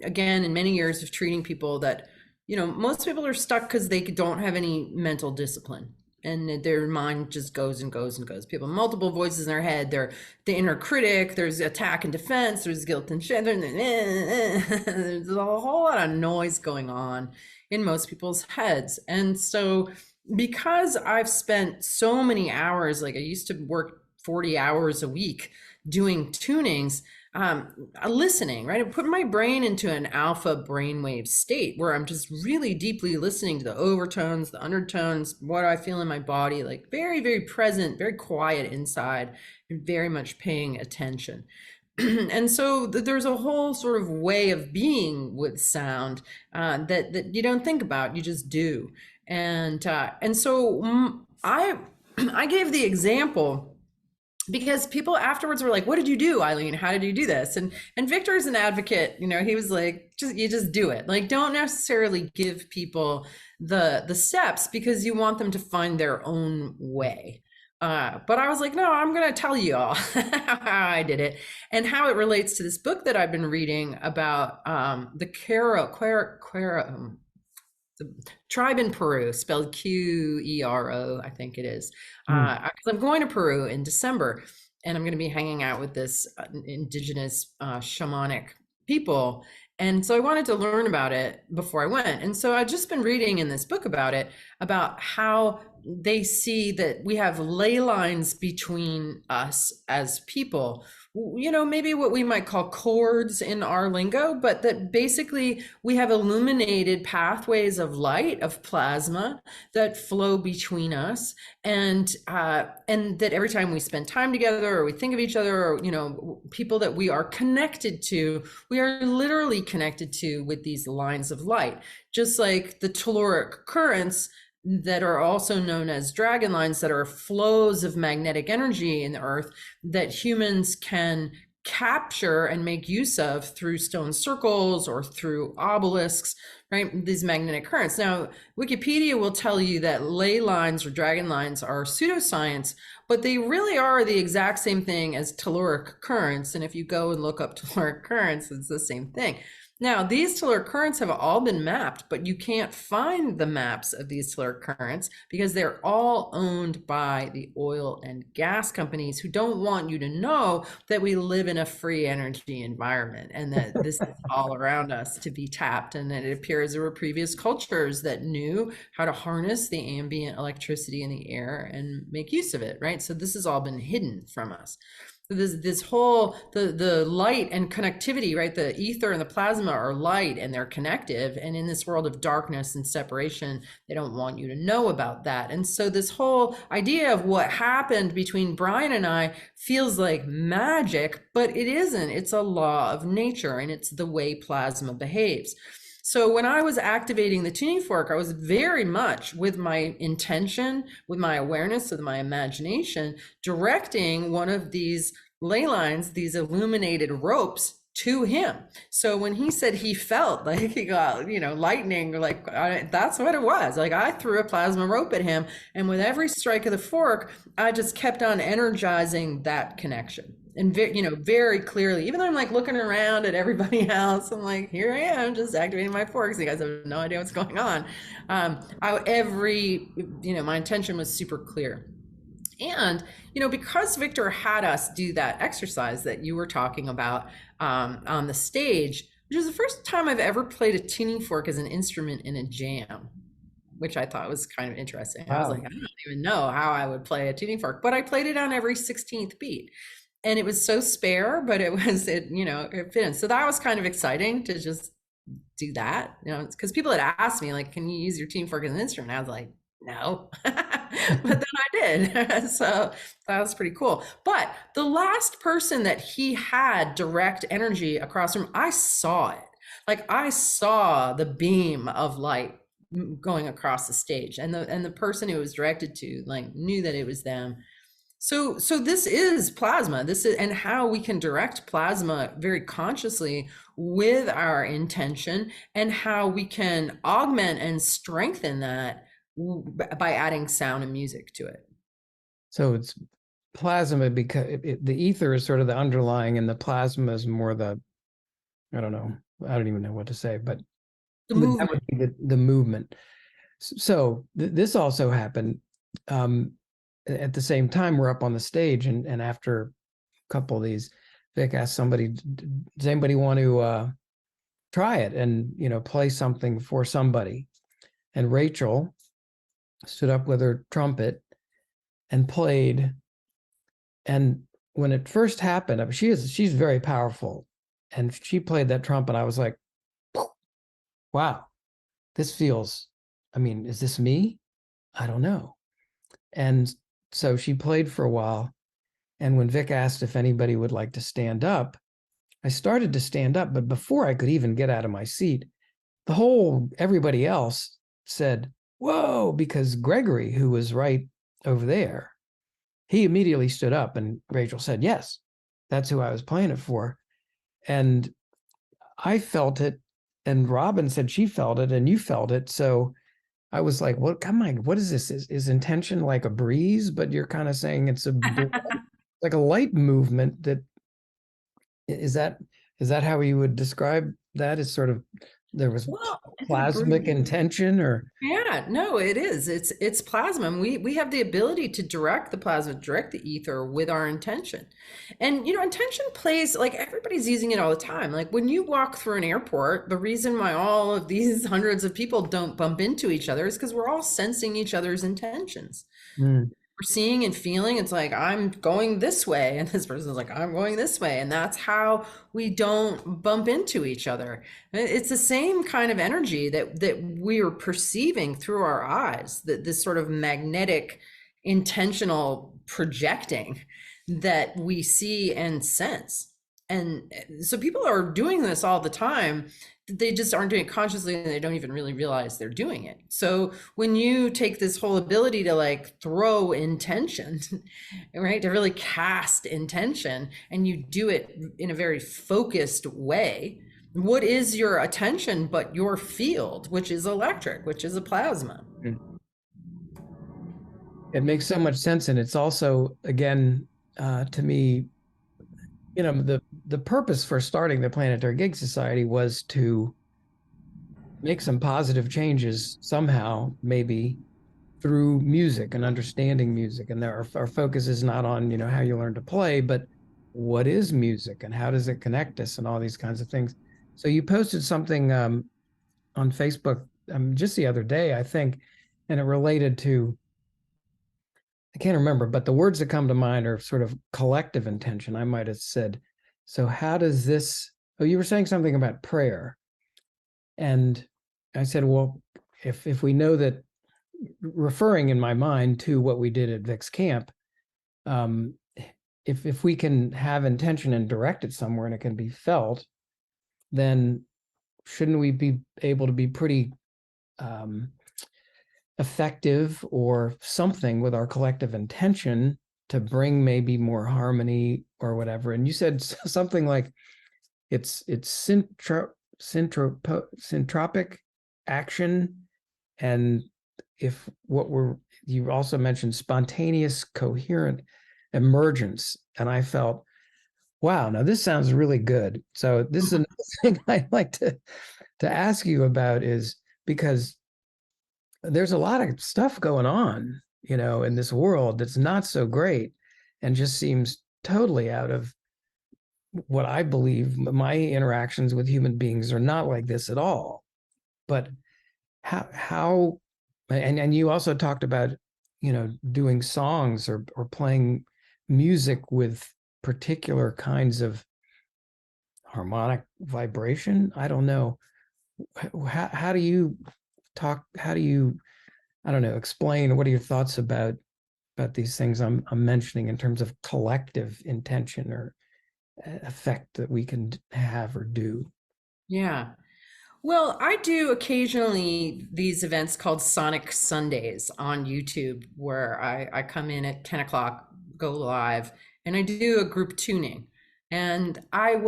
again, in many years of treating people that, most people are stuck because they don't have any mental discipline. And their mind just goes and goes and goes. People have multiple voices in their head. They're the inner critic. There's attack and defense. There's guilt and shame. There's a whole lot of noise going on in most people's heads. And so because I've spent so many hours, like I used to work 40 hours a week doing tunings, listening, right? I put my brain into an alpha brainwave state where I'm just really deeply listening to the overtones, the undertones, what I feel in my body, like very, very present, very quiet inside, and very much paying attention. And so there's a whole sort of way of being with sound that you don't think about, you just do. And so I gave the example because people afterwards were like, what did you do, Eileen? How did you do this? And Victor's an advocate, he was like, you just do it. Like, don't necessarily give people the steps because you want them to find their own way. But I was like, no, I'm going to tell you all how I did it and how it relates to this book that I've been reading about the the tribe in Peru, spelled Quero, I think it is. Because I'm going to Peru in December, and I'm going to be hanging out with this indigenous shamanic people. And so I wanted to learn about it before I went. And so I've just been reading in this book about it, about how they see that we have ley lines between us as people, maybe what we might call chords in our lingo, but that basically we have illuminated pathways of light, of plasma that flow between us. And that every time we spend time together or we think of each other or, people that we are connected to, we are literally connected to with these lines of light, just like the telluric currents that are also known as dragon lines, that are flows of magnetic energy in the earth that humans can capture and make use of through stone circles or through obelisks, right? These magnetic currents. Now, Wikipedia will tell you that ley lines or dragon lines are pseudoscience, but they really are the exact same thing as telluric currents. And if you go and look up telluric currents, it's the same thing. Now, these telluric currents have all been mapped, but you can't find the maps of these telluric currents because they're all owned by the oil and gas companies who don't want you to know that we live in a free energy environment and that this is all around us to be tapped. And that it appears there were previous cultures that knew how to harness the ambient electricity in the air and make use of it, right? So this has all been hidden from us. This whole the light and connectivity, right? The ether and the plasma are light and they're connective, and in this world of darkness and separation, they don't want you to know about that. And so this whole idea of what happened between Brian and I feels like magic, but it isn't. It's a law of nature, and it's the way plasma behaves. So when I was activating the tuning fork, I was very much with my intention, with my awareness, with my imagination, directing one of these ley lines, these illuminated ropes, to him. So when he said he felt like he got, lightning, like that's what it was. Like I threw a plasma rope at him, and with every strike of the fork, I just kept on energizing that connection. and very clearly, even though I'm like looking around at everybody else, I'm like, here I am just activating my forks. You guys have no idea what's going on. My intention was super clear. And, because Victor had us do that exercise that you were talking about on the stage, which was the first time I've ever played a tuning fork as an instrument in a jam, which I thought was kind of interesting. I was like, I don't even know how I would play a tuning fork, but I played it on every 16th beat. And it was so spare, but it fit in. So that was kind of exciting to just do that, because people had asked me, like, can you use your tuning fork as an instrument? I was like, no, but then I did. So that was pretty cool. But the last person that he had direct energy across from, I saw it. Like, I saw the beam of light going across the stage, and the person it was directed to, like, knew that it was them. So this is plasma. This is, and how we can direct plasma very consciously with our intention, and how we can augment and strengthen that by adding sound and music to it. So it's plasma because the ether is sort of the underlying, and the plasma is more the, I don't know, I don't even know what to say, but The movement. that would be the movement. So this also happened at the same time. We're up on the stage, and after a couple of these, Vic asked somebody, does anybody want to try it and play something for somebody? And Rachel stood up with her trumpet and played. And when it first happened, she's very powerful, and she played that trumpet. I was like, wow, this feels, is this me? I don't know. And so she played for a while. And when Vic asked if anybody would like to stand up, I started to stand up, but before I could even get out of my seat, everybody else said, whoa, because Gregory, who was right over there, he immediately stood up, and Rachel said, yes, that's who I was playing it for. And I felt it, and Robin said she felt it, and you felt it. So I was like, what is this? Is intention like a breeze? But you're kind of saying it's like a light movement. Is that how you would describe that? As sort of, there was plasmic intention, or? Yeah, no, it is. It's plasma. And we have the ability to direct the plasma, direct the ether with our intention. And intention plays, like, everybody's using it all the time. Like, when you walk through an airport, the reason why all of these hundreds of people don't bump into each other is because we're all sensing each other's intentions. We're seeing and feeling, it's like, I'm going this way, and this person's like, I'm going this way, and that's how we don't bump into each other. It's the same kind of energy that we are perceiving through our eyes, that this sort of magnetic, intentional projecting that we see and sense. And so people are doing this all the time. They just aren't doing it consciously, and they don't even really realize they're doing it. So when you take this whole ability to, like, throw intention, right, to really cast intention, and you do it in a very focused way, what is your attention but your field, which is electric, which is a plasma? It makes so much sense. And it's also, again, to me, the purpose for starting the Planetary Gig Society was to make some positive changes somehow, maybe through music and understanding music. And our focus is not on, how you learn to play, but what is music and how does it connect us and all these kinds of things. So you posted something on Facebook just the other day, I think, and it related to, I can't remember, but the words that come to mind are sort of collective intention. I might have said, so how does this, you were saying something about prayer. And I said, well, if we know that, referring in my mind to what we did at Vic's camp, if we can have intention and direct it somewhere and it can be felt, then shouldn't we be able to be pretty effective or something with our collective intention to bring maybe more harmony or whatever? And you said something like it's syntropic action, and you also mentioned spontaneous coherent emergence. And I felt, Wow, now this sounds really good. So this is another thing I'd like to ask you about is because there's a lot of stuff going on, in this world that's not so great and just seems totally out of what I believe. My interactions with human beings are not like this at all. But how and you also talked about, doing songs or playing music with particular kinds of harmonic vibration. I don't know. How do you talk? How do you, I don't know, explain what are your thoughts about these things I'm mentioning in terms of collective intention or effect that we can have or do? Yeah. Well, I do occasionally these events called Sonic Sundays on YouTube where I come in at 10 o'clock, go live, and I do a group tuning. And I'm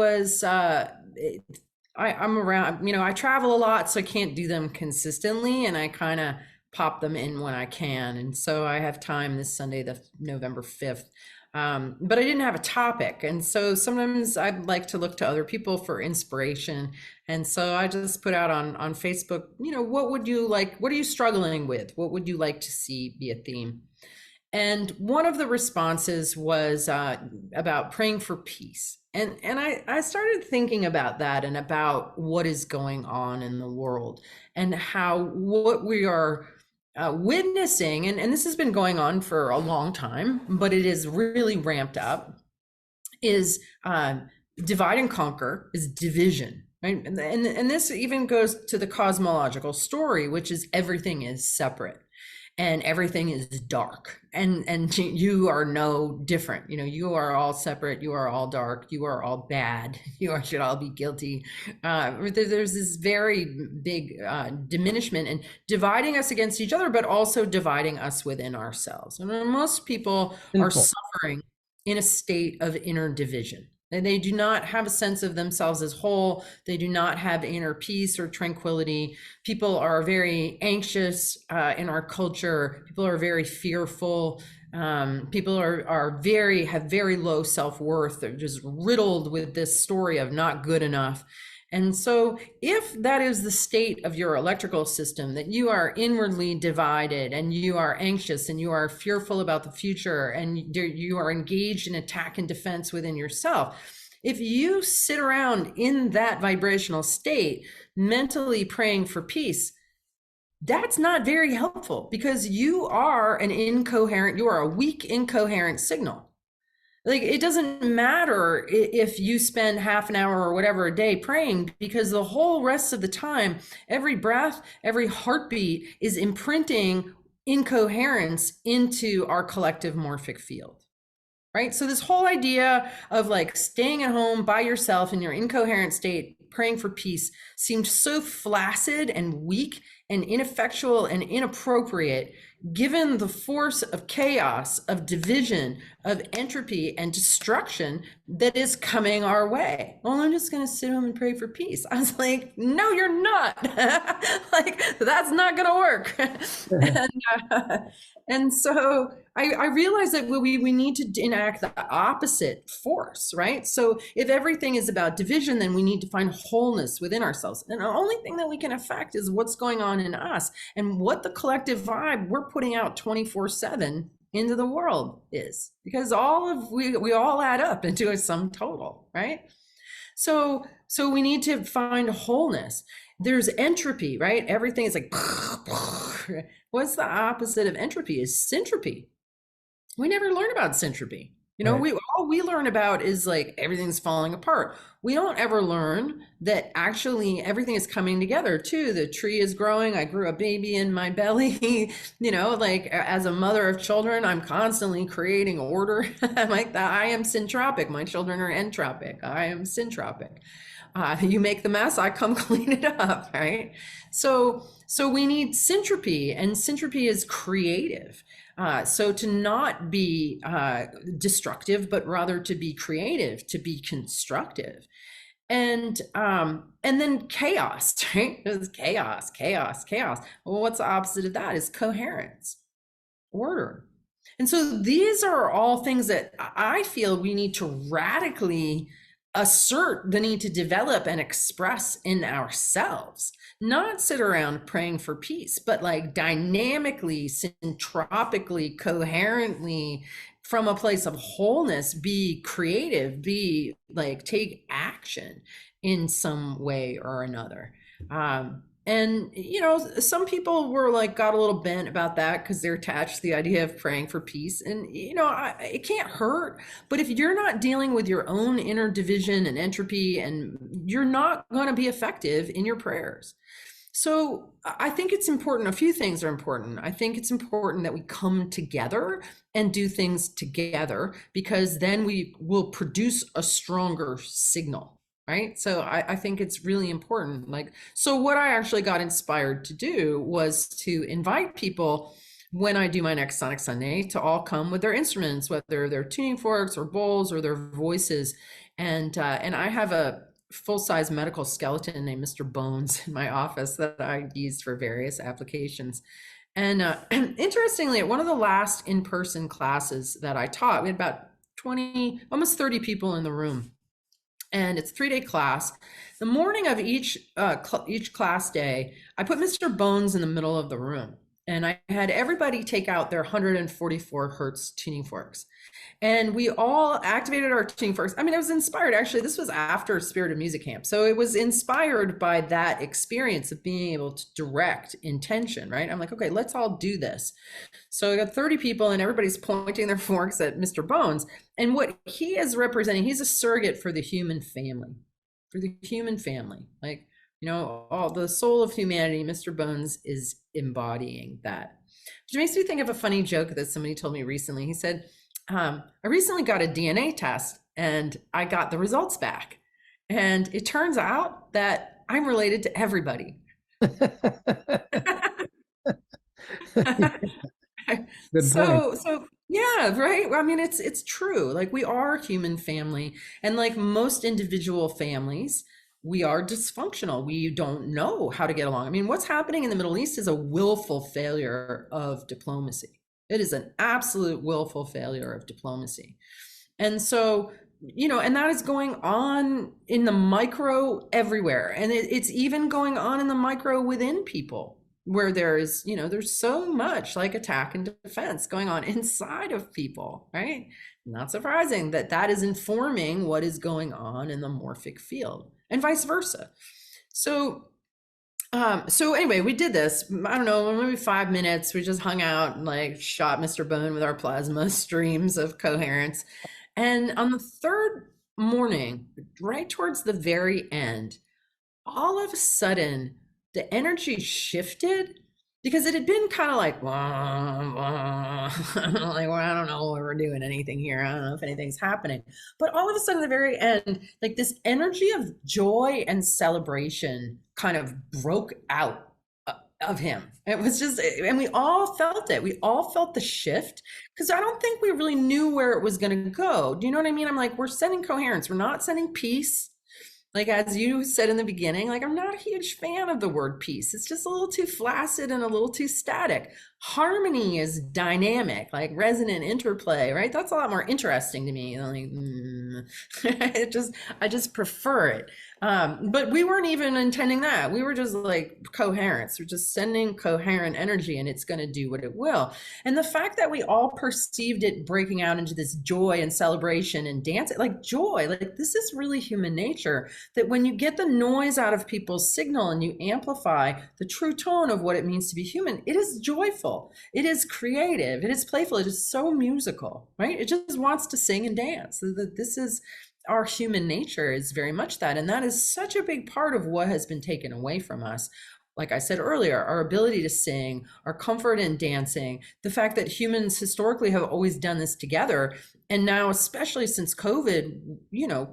around, I travel a lot, so I can't do them consistently, and I kind of pop them in when I can. And so I have time this Sunday, the November 5th. But I didn't have a topic. And so sometimes I'd like to look to other people for inspiration. And so I just put out on Facebook, what would you like? What are you struggling with? What would you like to see be a theme? And one of the responses was about praying for peace. And I started thinking about that and about what is going on in the world and how what we are witnessing, and this has been going on for a long time, but it is really ramped up, is divide and conquer, is division. Right? And this even goes to the cosmological story, which is everything is separate and everything is dark, and you are no different. You are all separate, you are all dark, you are all bad, should all be guilty. There's this very big diminishment and dividing us against each other, but also dividing us within ourselves. And most people are suffering in a state of inner division. And they do not have a sense of themselves as whole. They do not have inner peace or tranquility. People are very anxious in our culture. People are very fearful. People have very low self-worth. They're just riddled with this story of not good enough. And so if that is the state of your electrical system, that you are inwardly divided and you are anxious and you are fearful about the future and you are engaged in attack and defense within yourself, if you sit around in that vibrational state, mentally praying for peace, that's not very helpful because you are a weak, incoherent signal. Like, it doesn't matter if you spend half an hour or whatever a day praying, because the whole rest of the time, every breath, every heartbeat is imprinting incoherence into our collective morphic field. Right? So this whole idea of like staying at home by yourself in your incoherent state, praying for peace, seemed so flaccid and weak and ineffectual and inappropriate, given the force of chaos, of division, of entropy and destruction that is coming our way. Well, I'm just going to sit home and pray for peace. I was like, no, you're not. Like, that's not going to work. And so I realized that we need to enact the opposite force, right? So if everything is about division, then we need to find wholeness within ourselves. And the only thing that we can affect is what's going on in us and what the collective vibe we're putting out 24/7 into the world is, because we all add up into a sum total, right? So we need to find wholeness. There's entropy, right? Everything is like, what's the opposite of entropy? Is syntropy. We never learn about syntropy. Right. All we learn about is like everything's falling apart. We don't ever learn that actually everything is coming together too. The tree is growing. I grew a baby in my belly. Like, as a mother of children, I'm constantly creating order. I'm like that. I am syntropic. My children are entropic. I am syntropic. You make the mess, I come clean it up, right? So we need syntropy, and syntropy is creative. So to not be destructive, but rather to be creative, to be constructive. And then chaos, right? There's chaos. Well, what's the opposite of that? Is coherence, order. And so these are all things that I feel we need to radically assert the need to develop and express in ourselves, not sit around praying for peace, but like dynamically, syntropically, coherently, from a place of wholeness, be creative, be like take action in some way or another. And some people were like got a little bent about that because they're attached to the idea of praying for peace. And it can't hurt, but if you're not dealing with your own inner division and entropy, and you're not going to be effective in your prayers. So I think it's important. A few things are important. I think it's important that we come together and do things together, because then we will produce a stronger signal. Right. So I think it's really important. Like, so what I actually got inspired to do was to invite people when I do my next Sonic Sunday to all come with their instruments, whether they're tuning forks or bowls or their voices. And I have a full-size medical skeleton named Mr. Bones in my office that I used for various applications. And interestingly, at one of the last in-person classes that I taught, we had about 20, almost 30 people in the room. And it's a 3-day class. The morning of each class day, I put Mr. Bones in the middle of the room, and I had everybody take out their 144 hertz tuning forks. And we all activated our tuning forks. I mean, it was inspired. Actually, this was after Spirit of Music Camp. So it was inspired by that experience of being able to direct intention, right? I'm like, okay, let's all do this. So I got 30 people and everybody's pointing their forks at Mr. Bones. And what he is representing, he's a surrogate for the human family, Like, all the soul of humanity, Mr. Bones is embodying that. Which makes me think of a funny joke that somebody told me recently. He said, I recently got a DNA test and I got the results back. And it turns out that I'm related to everybody. So yeah, right. I mean, it's true. Like, we are a human family, and like most individual families, we are dysfunctional. We don't know how to get along. I mean, what's happening in the Middle East is a willful failure of diplomacy. It is an absolute willful failure of diplomacy. And so, and that is going on in the micro everywhere. And it's even going on in the micro within people, where there's so much like attack and defense going on inside of people, right? Not surprising that that is informing what is going on in the morphic field, and vice versa. So anyway, we did this, I don't know, maybe 5 minutes. We just hung out and like shot Mr. Bone with our plasma streams of coherence. And on the third morning, right towards the very end, all of a sudden the energy shifted, because it had been kind of like, wah, wah. Like, well, I don't know if we're doing anything here. I don't know if anything's happening. But all of a sudden, at the very end, like this energy of joy and celebration kind of broke out of him. It was just, and we all felt it. We all felt the shift, because I don't think we really knew where it was going to go. Do you know what I mean? I'm like, we're sending coherence. We're not sending peace. Like, as you said in the beginning, like, I'm not a huge fan of the word peace. It's just a little too flaccid and a little too static. Harmony is dynamic, like resonant interplay, right? That's a lot more interesting to me. Like, I just prefer it. But we weren't even intending that. We were just like coherence. We're just sending coherent energy, and it's going to do what it will. And the fact that we all perceived it breaking out into this joy and celebration and dance, like joy, like this is really human nature, that when you get the noise out of people's signal and you amplify the true tone of what it means to be human, it is joyful. It is creative. It is playful. It is so musical, right? It just wants to sing and dance. This is our human nature, is very much that. And that is such a big part of what has been taken away from us. Like I said earlier, our ability to sing, our comfort in dancing, the fact that humans historically have always done this together. And now, especially since COVID,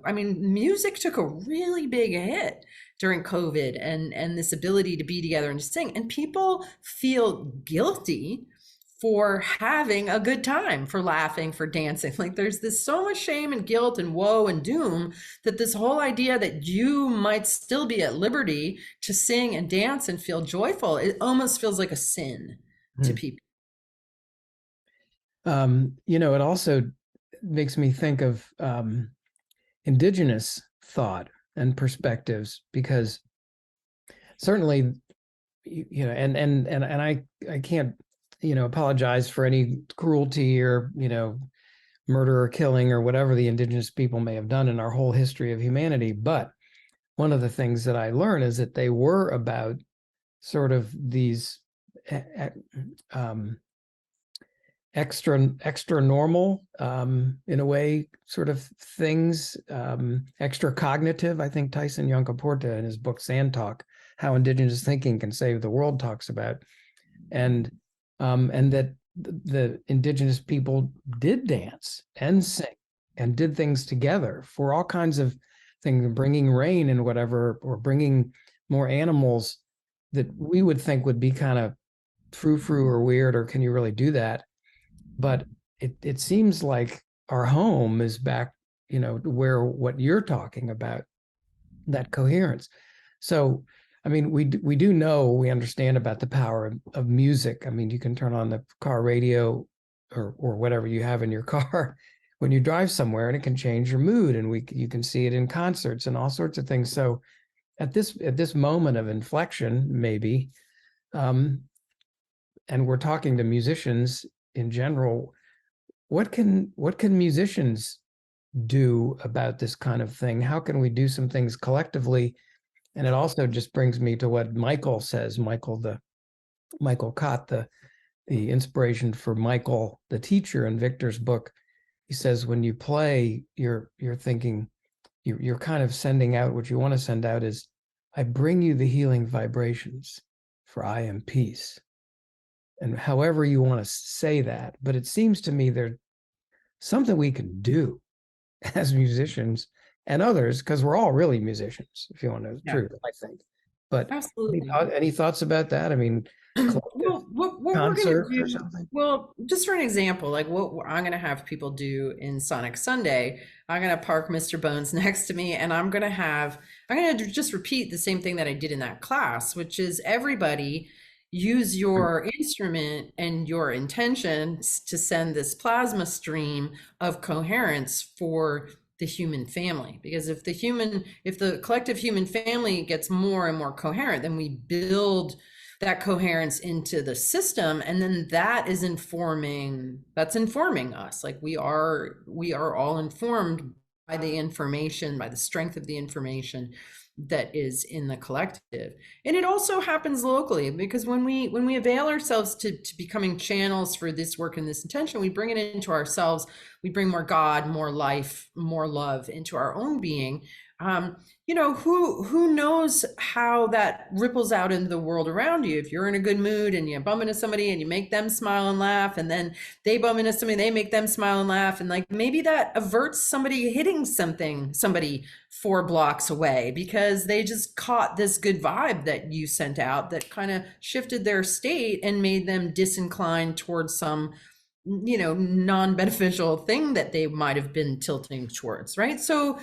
I mean, music took a really big hit during COVID, and this ability to be together and to sing. And people feel guilty for having a good time, for laughing, for dancing. Like, there's this so much shame and guilt and woe and doom, that this whole idea that you might still be at liberty to sing and dance and feel joyful, it almost feels like a sin to people. It also makes me think of indigenous thought and perspectives, because certainly, and I can't, apologize for any cruelty or, murder or killing or whatever the indigenous people may have done in our whole history of humanity. But one of the things that I learned is that they were about sort of these extra normal, in a way, sort of things, extra cognitive. I think Tyson Yunkaporta in his book Sand Talk, How Indigenous Thinking Can Save the World, talks about, and that the indigenous people did dance and sing and did things together for all kinds of things, bringing rain and whatever, or bringing more animals that we would think would be kind of frou-frou or weird, or can you really do that? But it seems like our home is back, where what you're talking about, that coherence. So, I mean, we do know, we understand about the power of music. I mean, you can turn on the car radio or whatever you have in your car when you drive somewhere, and it can change your mood. And you can see it in concerts and all sorts of things. So at this moment of inflection, maybe, and we're talking to musicians in general, what can musicians do about this kind of thing? How can we do some things collectively? And it also just brings me to what Michael says, Michael Cott, the inspiration for Michael, the teacher, in Victor's book. He says, when you play, you're thinking, you're kind of sending out what you want to send out is, I bring you the healing vibrations, for I am peace. And however you want to say that, but it seems to me there's something we can do as musicians and others, because we're all really musicians, if you want to know the truth, I think. But Absolutely. any thoughts about that? I mean, well, what we're going to do, or something? well, just for an example, like what I'm going to have people do in Sonic Sunday, I'm going to park Mr. Bones next to me, and I'm going to just repeat the same thing that I did in that class, which is everybody use your instrument and your intentions to send this plasma stream of coherence for the human family. Because if the collective human family gets more and more coherent, then we build that coherence into the system, and then that's informing us. Like we are all informed by the information, by the strength of the information that is in the collective. And it also happens locally, because when we avail ourselves to becoming channels for this work and this intention, we bring it into ourselves. We bring more God, more life, more love into our own being. Who knows how that ripples out into the world around you? If you're in a good mood and you bump into somebody and you make them smile and laugh, and then they bump into somebody, they make them smile and laugh, and like maybe that averts somebody hitting somebody 4 blocks away, because they just caught this good vibe that you sent out that kind of shifted their state and made them disinclined towards some non-beneficial thing that they might have been tilting towards, right? So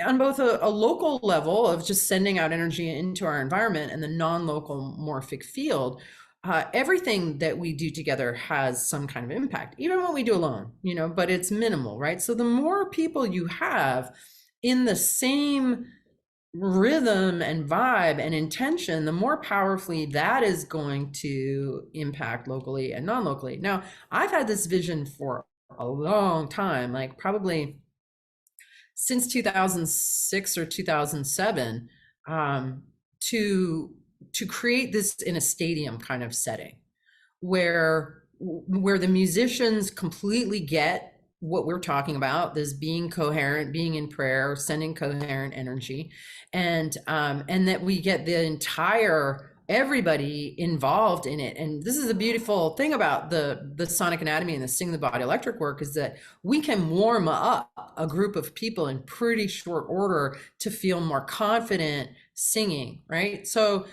on both a local level of just sending out energy into our environment, and the non-local morphic field, everything that we do together has some kind of impact, even when we do alone, but it's minimal, right? So the more people you have in the same rhythm and vibe and intention, the more powerfully that is going to impact locally and non-locally. Now, I've had this vision for a long time, like probably since 2006 or 2007, to create this in a stadium kind of setting, where the musicians completely get what we're talking about, this being coherent, being in prayer, sending coherent energy, and that we get the entire everybody involved in it. And this is the beautiful thing about the sonic anatomy and the sing the body electric work, is that we can warm up a group of people in pretty short order to feel more confident singing, right? So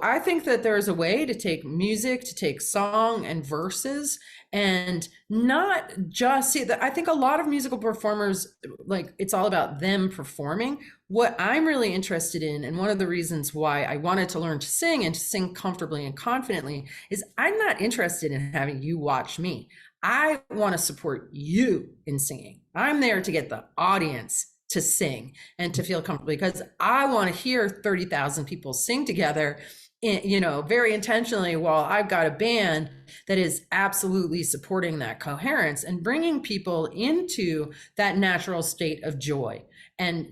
I think that there's a way to take music, to take song and verses, and not just see that. I think a lot of musical performers, like, it's all about them performing. What I'm really interested in, and one of the reasons why I wanted to learn to sing and to sing comfortably and confidently, is I'm not interested in having you watch me. I want to support you in singing. I'm there to get the audience to sing and to feel comfortable, because I want to hear 30,000 people sing together, very intentionally, while I've got a band that is absolutely supporting that coherence and bringing people into that natural state of joy and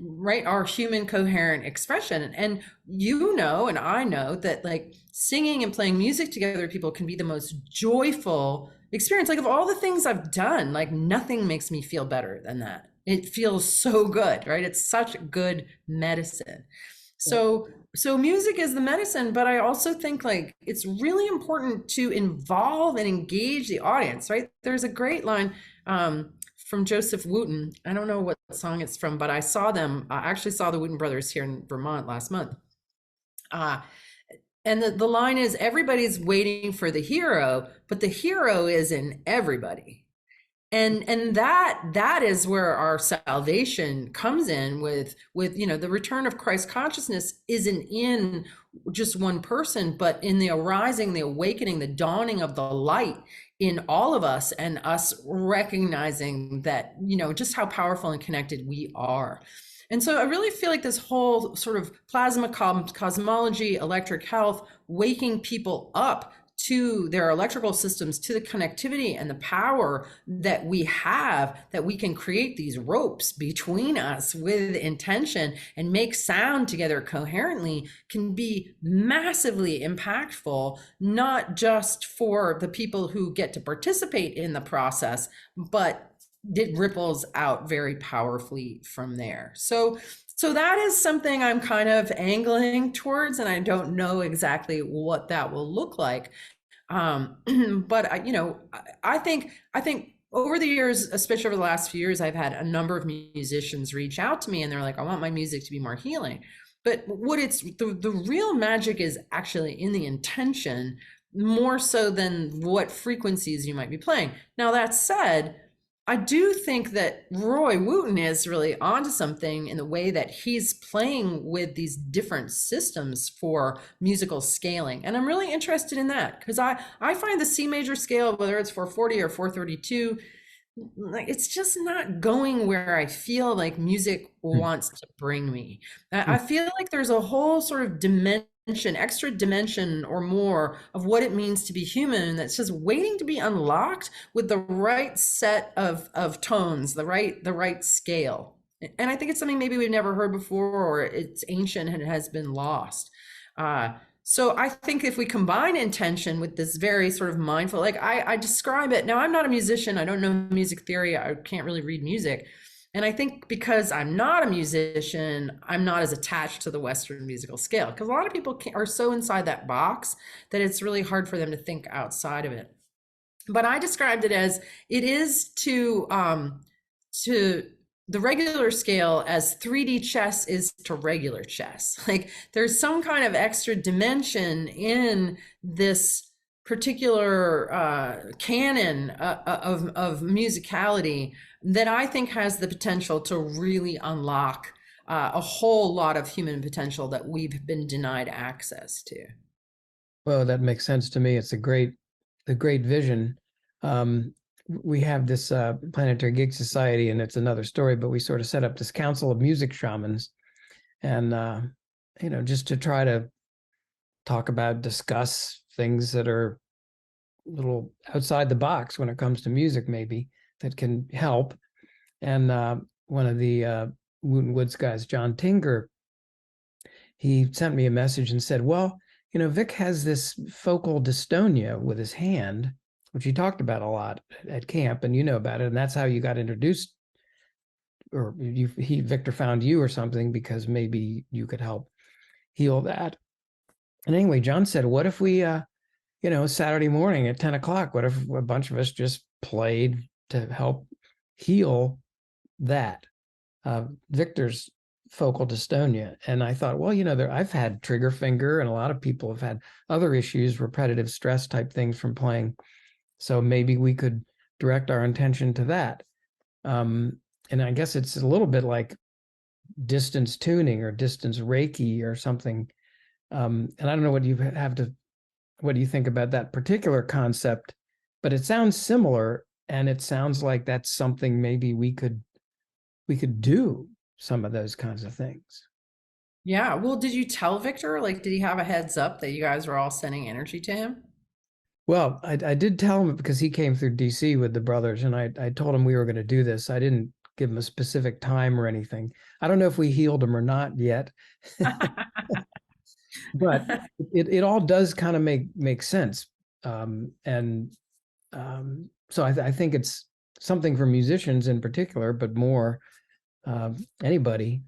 our human coherent expression. And and I know that like singing and playing music together, people can be the most joyful experience. Like of all the things I've done, like nothing makes me feel better than that. It feels so good, right? It's such good medicine. So music is the medicine, but I also think like it's really important to involve and engage the audience, right? There's a great line from Joseph Wooten. I don't know what song it's from, but I actually saw the Wooten brothers here in Vermont last month. And the line is, everybody's waiting for the hero, but the hero is in everybody. And that is where our salvation comes in with the return of Christ consciousness isn't in just one person, but in the arising, the awakening, the dawning of the light in all of us, and us recognizing that, just how powerful and connected we are. And so I really feel like this whole sort of plasma cosmology, electric health, waking people up to their electrical systems, to the connectivity and the power that we have, that we can create these ropes between us with intention and make sound together coherently, can be massively impactful, not just for the people who get to participate in the process, but it ripples out very powerfully from there. So that is something I'm kind of angling towards, and I don't know exactly what that will look like. But I think over the years, especially over the last few years, I've had a number of musicians reach out to me, and they're like, I want my music to be more healing. But what the real magic is actually in the intention, more so than what frequencies you might be playing. Now, that said, I do think that Roy Wooten is really onto something in the way that he's playing with these different systems for musical scaling. And I'm really interested in that, because I find the C major scale, whether it's 440 or 432, it's just not going where I feel like music wants to bring me. I feel like there's a whole sort of extra dimension or more of what it means to be human that's just waiting to be unlocked with the right set of tones, the right scale. And I think it's something maybe we've never heard before, or it's ancient and it has been lost. So I think if we combine intention with this very sort of mindful, like I describe it, now I'm not a musician, I don't know music theory, I can't really read music. And I think because I'm not a musician, I'm not as attached to the Western musical scale, because a lot of people are so inside that box that it's really hard for them to think outside of it. But I described it as it is to the regular scale as 3D chess is to regular chess. Like there's some kind of extra dimension in this particular canon of musicality that I think has the potential to really unlock a whole lot of human potential that we've been denied access to. Well, that makes sense to me. It's a great vision. We have this Planetary Gig Society, and it's another story, but we sort of set up this council of music shamans, and just to try to discuss things that are a little outside the box when it comes to music, maybe that can help. And one of the Wooten Woods guys, John Tinger, he sent me a message and said, well, Vic has this focal dystonia with his hand, which he talked about a lot at camp, and you know about it, and that's how you got introduced, or Victor found you or something, because maybe you could help heal that. And anyway, John said, what if we, Saturday morning at 10 o'clock, what if a bunch of us just played to help heal that, Victor's focal dystonia? And I thought, well, I've had trigger finger, and a lot of people have had other issues, repetitive stress type things from playing. So maybe we could direct our intention to that. And I guess it's a little bit like distance tuning or distance Reiki or something. And I don't know what you think about that particular concept, but it sounds similar And it sounds like that's something maybe we could do some of those kinds of things. Yeah. Well, did you tell Victor? Like, did he have a heads up that you guys were all sending energy to him? Well, I did tell him because he came through DC with the brothers, and I told him we were going to do this. I didn't give him a specific time or anything. I don't know if we healed him or not yet, but it all does kind of make sense. And so I think it's something for musicians in particular, but more anybody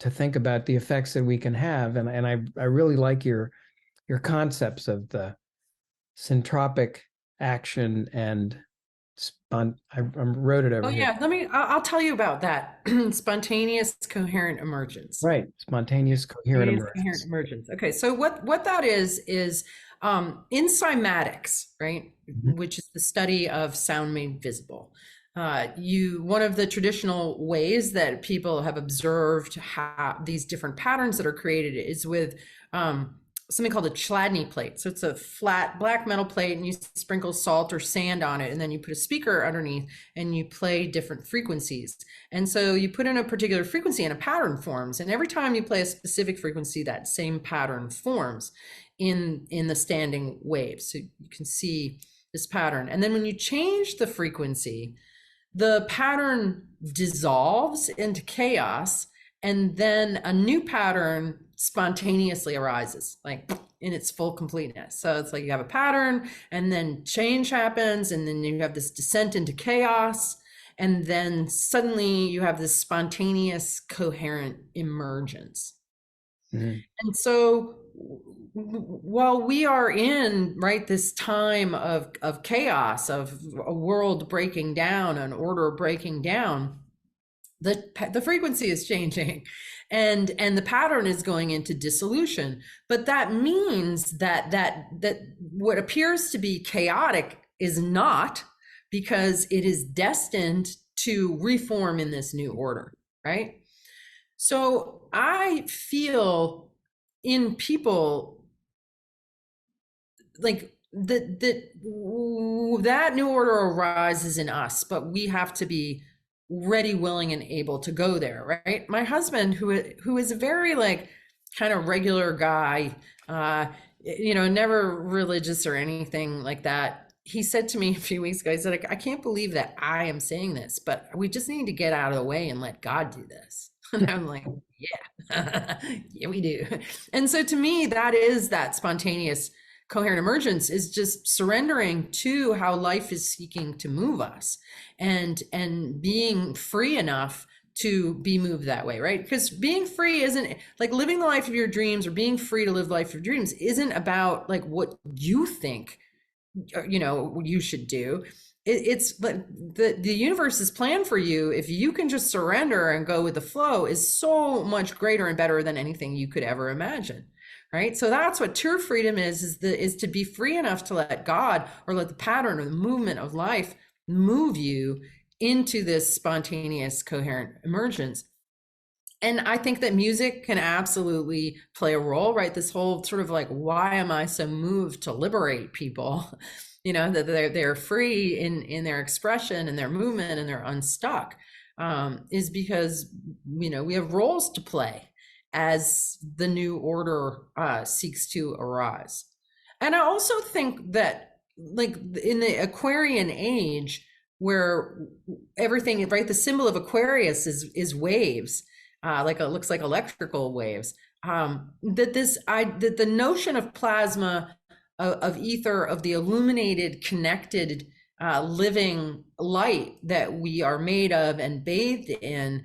to think about the effects that we can have. And I really like your concepts of the syntropic action and I wrote it Oh over here. yeah, I'll tell you about that. Spontaneous coherent emergence. Right. Spontaneous coherent Spontaneous coherent emergence. emergence. Okay, so what that is in cymatics, right, Mhm. which is the study of sound made visible. One of the traditional ways that people have observed how these different patterns that are created is with something called a Chladni plate. So it's a flat black metal plate, and you sprinkle salt or sand on it, and then you put a speaker underneath, and you play different frequencies. And so you put in a particular frequency, and a pattern forms. And every time you play a specific frequency, that same pattern forms in the standing waves. So you can see this pattern. And then when you change the frequency, the pattern dissolves into chaos, and then a new pattern spontaneously arises, like in its full completeness. So it's like you have a pattern, and then change happens, and then you have this descent into chaos, and then suddenly you have this spontaneous coherent emergence. Mhm. And so while we are in right this time of chaos, of a world breaking down, an order breaking down, the frequency is changing, and the pattern is going into dissolution. But that means that what appears to be chaotic is not, because it is destined to reform in this new order, right? So I feel in people like that new order arises in us, but we have to be ready, willing, and able to go there, right? My husband, who is a very like kind of regular guy, never religious or anything like that. He said to me a few weeks ago, he said, I can't believe that I am saying this, but we just need to get out of the way and let God do this. And I'm like, yeah, yeah, we do. And so to me, that is that spontaneous coherent emergence, is just surrendering to how life is seeking to move us, and being free enough to be moved that way, right? Because being free isn't like living the life of your dreams, or being free to live the life of your dreams isn't about like what you think you should do. It's like the universe's plan for you, if you can just surrender and go with the flow, is so much greater and better than anything you could ever imagine, right? So that's what true freedom is to be free enough to let God, or let the pattern or the movement of life move you into this spontaneous coherent emergence. And I think that music can absolutely play a role, right? This whole sort of like, why am I so moved to liberate people? That they're free in their expression and their movement, and they're unstuck, is because we have roles to play as the new order seeks to arise. And I also think that, like in the Aquarian age, where everything, right, the symbol of Aquarius is waves, like it looks like electrical waves. That the notion of plasma, of ether, of the illuminated, connected, living light that we are made of and bathed in,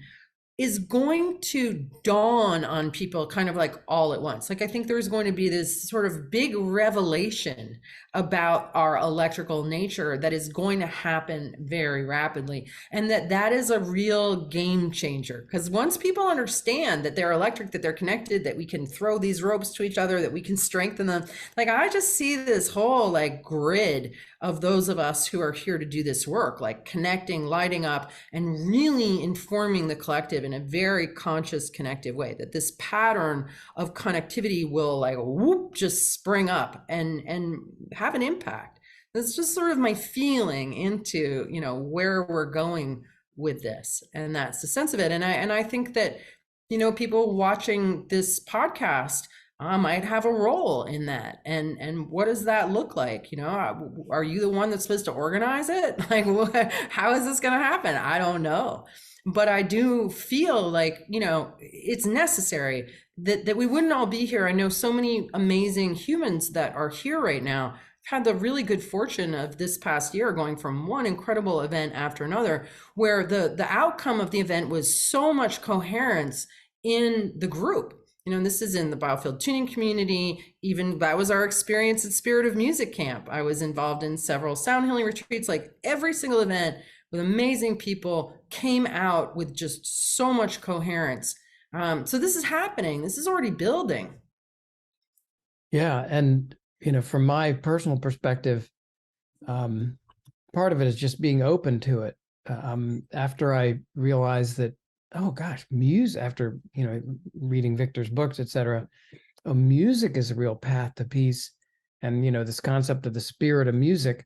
is going to dawn on people kind of like all at once. Like I think there's going to be this sort of big revelation about our electrical nature that is going to happen very rapidly, and that is a real game changer. Because once people understand that they're electric, that they're connected, that we can throw these ropes to each other, that we can strengthen them, like I just see this whole like grid of those of us who are here to do this work, like connecting, lighting up, and really informing the collective in a very conscious, connective way, that this pattern of connectivity will like whoop, just spring up and have an impact. That's just sort of my feeling into, where we're going with this. And that's the sense of it. And I think that, people watching this podcast might have a role in that. And what does that look like? Are you the one that's supposed to organize it? Like, how is this going to happen? I don't know. But I do feel like, it's necessary that we wouldn't all be here. I know so many amazing humans that are here right now had the really good fortune of this past year going from one incredible event after another, where the outcome of the event was so much coherence in the group. And this is in the Biofield Tuning community. Even that was our experience at Spirit of Music Camp. I was involved in several sound healing retreats. Like every single event with amazing people came out with just so much coherence. So this is happening. This is already building. Yeah. And, from my personal perspective, part of it is just being open to it. After I realized that, oh gosh, music, after, reading Victor's books, etc., music is a real path to peace. And, this concept of the spirit of music,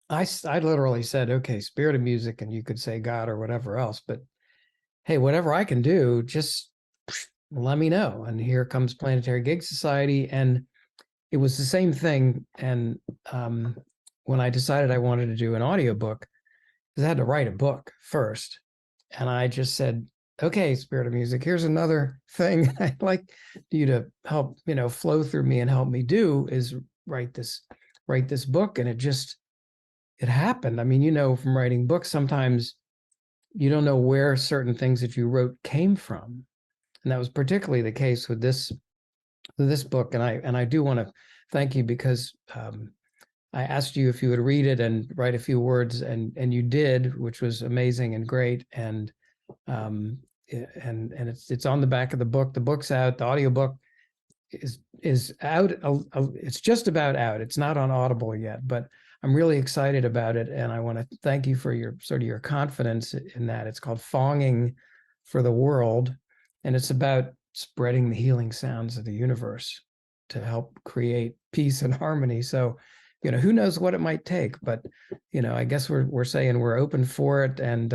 I literally said, okay, spirit of music, and you could say God or whatever else, but hey, whatever I can do, just let me know. And here comes Planetary Gig Society. And it was the same thing. And when I decided I wanted to do an audiobook, because I had to write a book first. And I just said, okay, Spirit of Music, here's another thing I'd like you to help, flow through me and help me do is write this book. And it happened. I mean, from writing books, sometimes you don't know where certain things that you wrote came from. And that was particularly the case with this book. And I do want to thank you because I asked you if you would read it and write a few words, and you did, which was amazing and great. And it's on the back of the book. The book's out. The audiobook is out. It's just about out. It's not on Audible yet, but I'm really excited about it. And I want to thank you for your confidence in that. It's called Fonging for the World. And it's about spreading the healing sounds of the universe to help create peace and harmony. So, who knows what it might take, but, I guess we're saying we're open for it and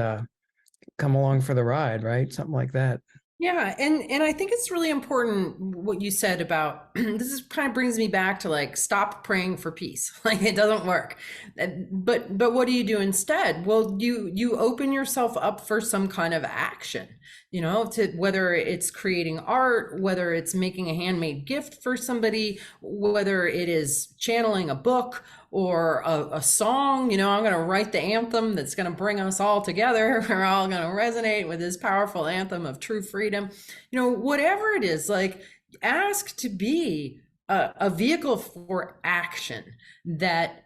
come along for the ride, right? Something like that. Yeah, and I think it's really important what you said about this is kind of brings me back to like stop praying for peace. Like it doesn't work. But what do you do instead? Well, you open yourself up for some kind of action, to whether it's creating art, whether it's making a handmade gift for somebody, whether it is channeling a book or a song. I'm going to write the anthem that's going to bring us all together. We're all going to resonate with this powerful anthem of true freedom. Whatever it is, like ask to be a vehicle for action that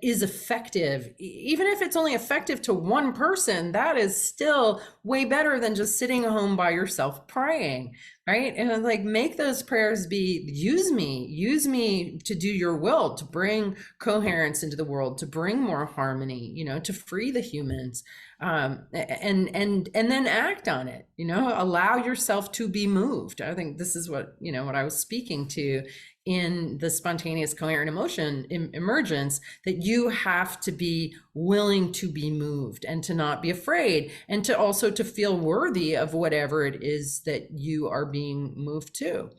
is effective. Even if it's only effective to one person, that is still way better than just sitting home by yourself praying, right? And like make those prayers be use me to do your will, to bring coherence into the world, to bring more harmony, to free the humans, and then act on it. Allow yourself to be moved. I think this is what I was speaking to in the spontaneous coherent emotion emergence, that you have to be willing to be moved and to not be afraid, and to also to feel worthy of whatever it is that you are being moved to.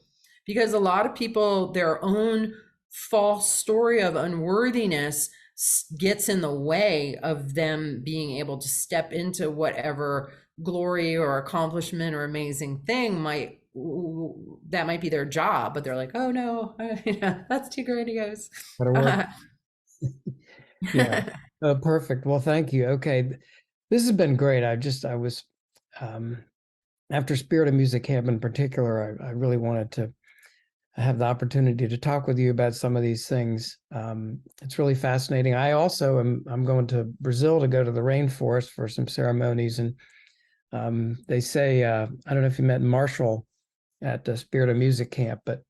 Because a lot of people, their own false story of unworthiness gets in the way of them being able to step into whatever glory or accomplishment or amazing thing might be their job, but they're like, oh no, that's too grandiose. Yeah. Oh, perfect. Well, thank you. Okay. This has been great. I was, after Spirit of Music Camp in particular, I really wanted to have the opportunity to talk with you about some of these things. It's really fascinating. I also I'm going to Brazil to go to the rainforest for some ceremonies. And they say, I don't know if you met Marshall at the Spirit of Music Camp, but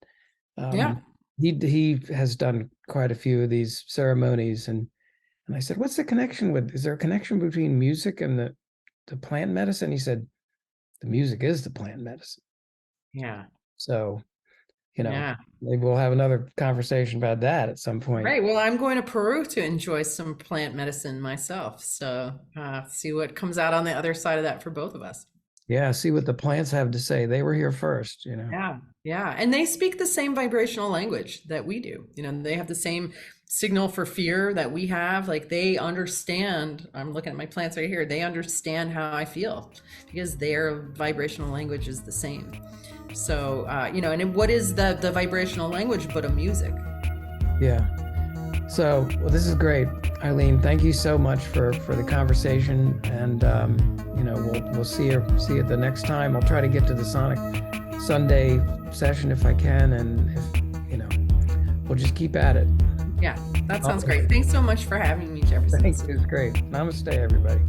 Yeah. he has done quite a few of these ceremonies. And I said, what's the connection is there a connection between music and the plant medicine? He said, the music is the plant medicine. Yeah. So you know, Yeah. maybe we'll have another conversation about that at some point. Right. Well, I'm going to Peru to enjoy some plant medicine myself. So see what comes out on the other side of that for both of us. Yeah, see what the plants have to say. They were here first, you know. Yeah. Yeah. And they speak the same vibrational language that we do. You know, they have the same signal for fear that we have. Like they understand, I'm looking at my plants right here, they understand how I feel because their vibrational language is the same. So, you know, and what is the vibrational language but a music? Yeah. So, well, this is great, Eileen. Thank you so much for the conversation, and you know, we'll see you the next time. I'll try to get to the Sonic Sunday session if I can, and if you know, we'll just keep at it. Yeah, that sounds great. Thanks so much for having me, Jefferson. Thanks. It was great. Namaste, everybody.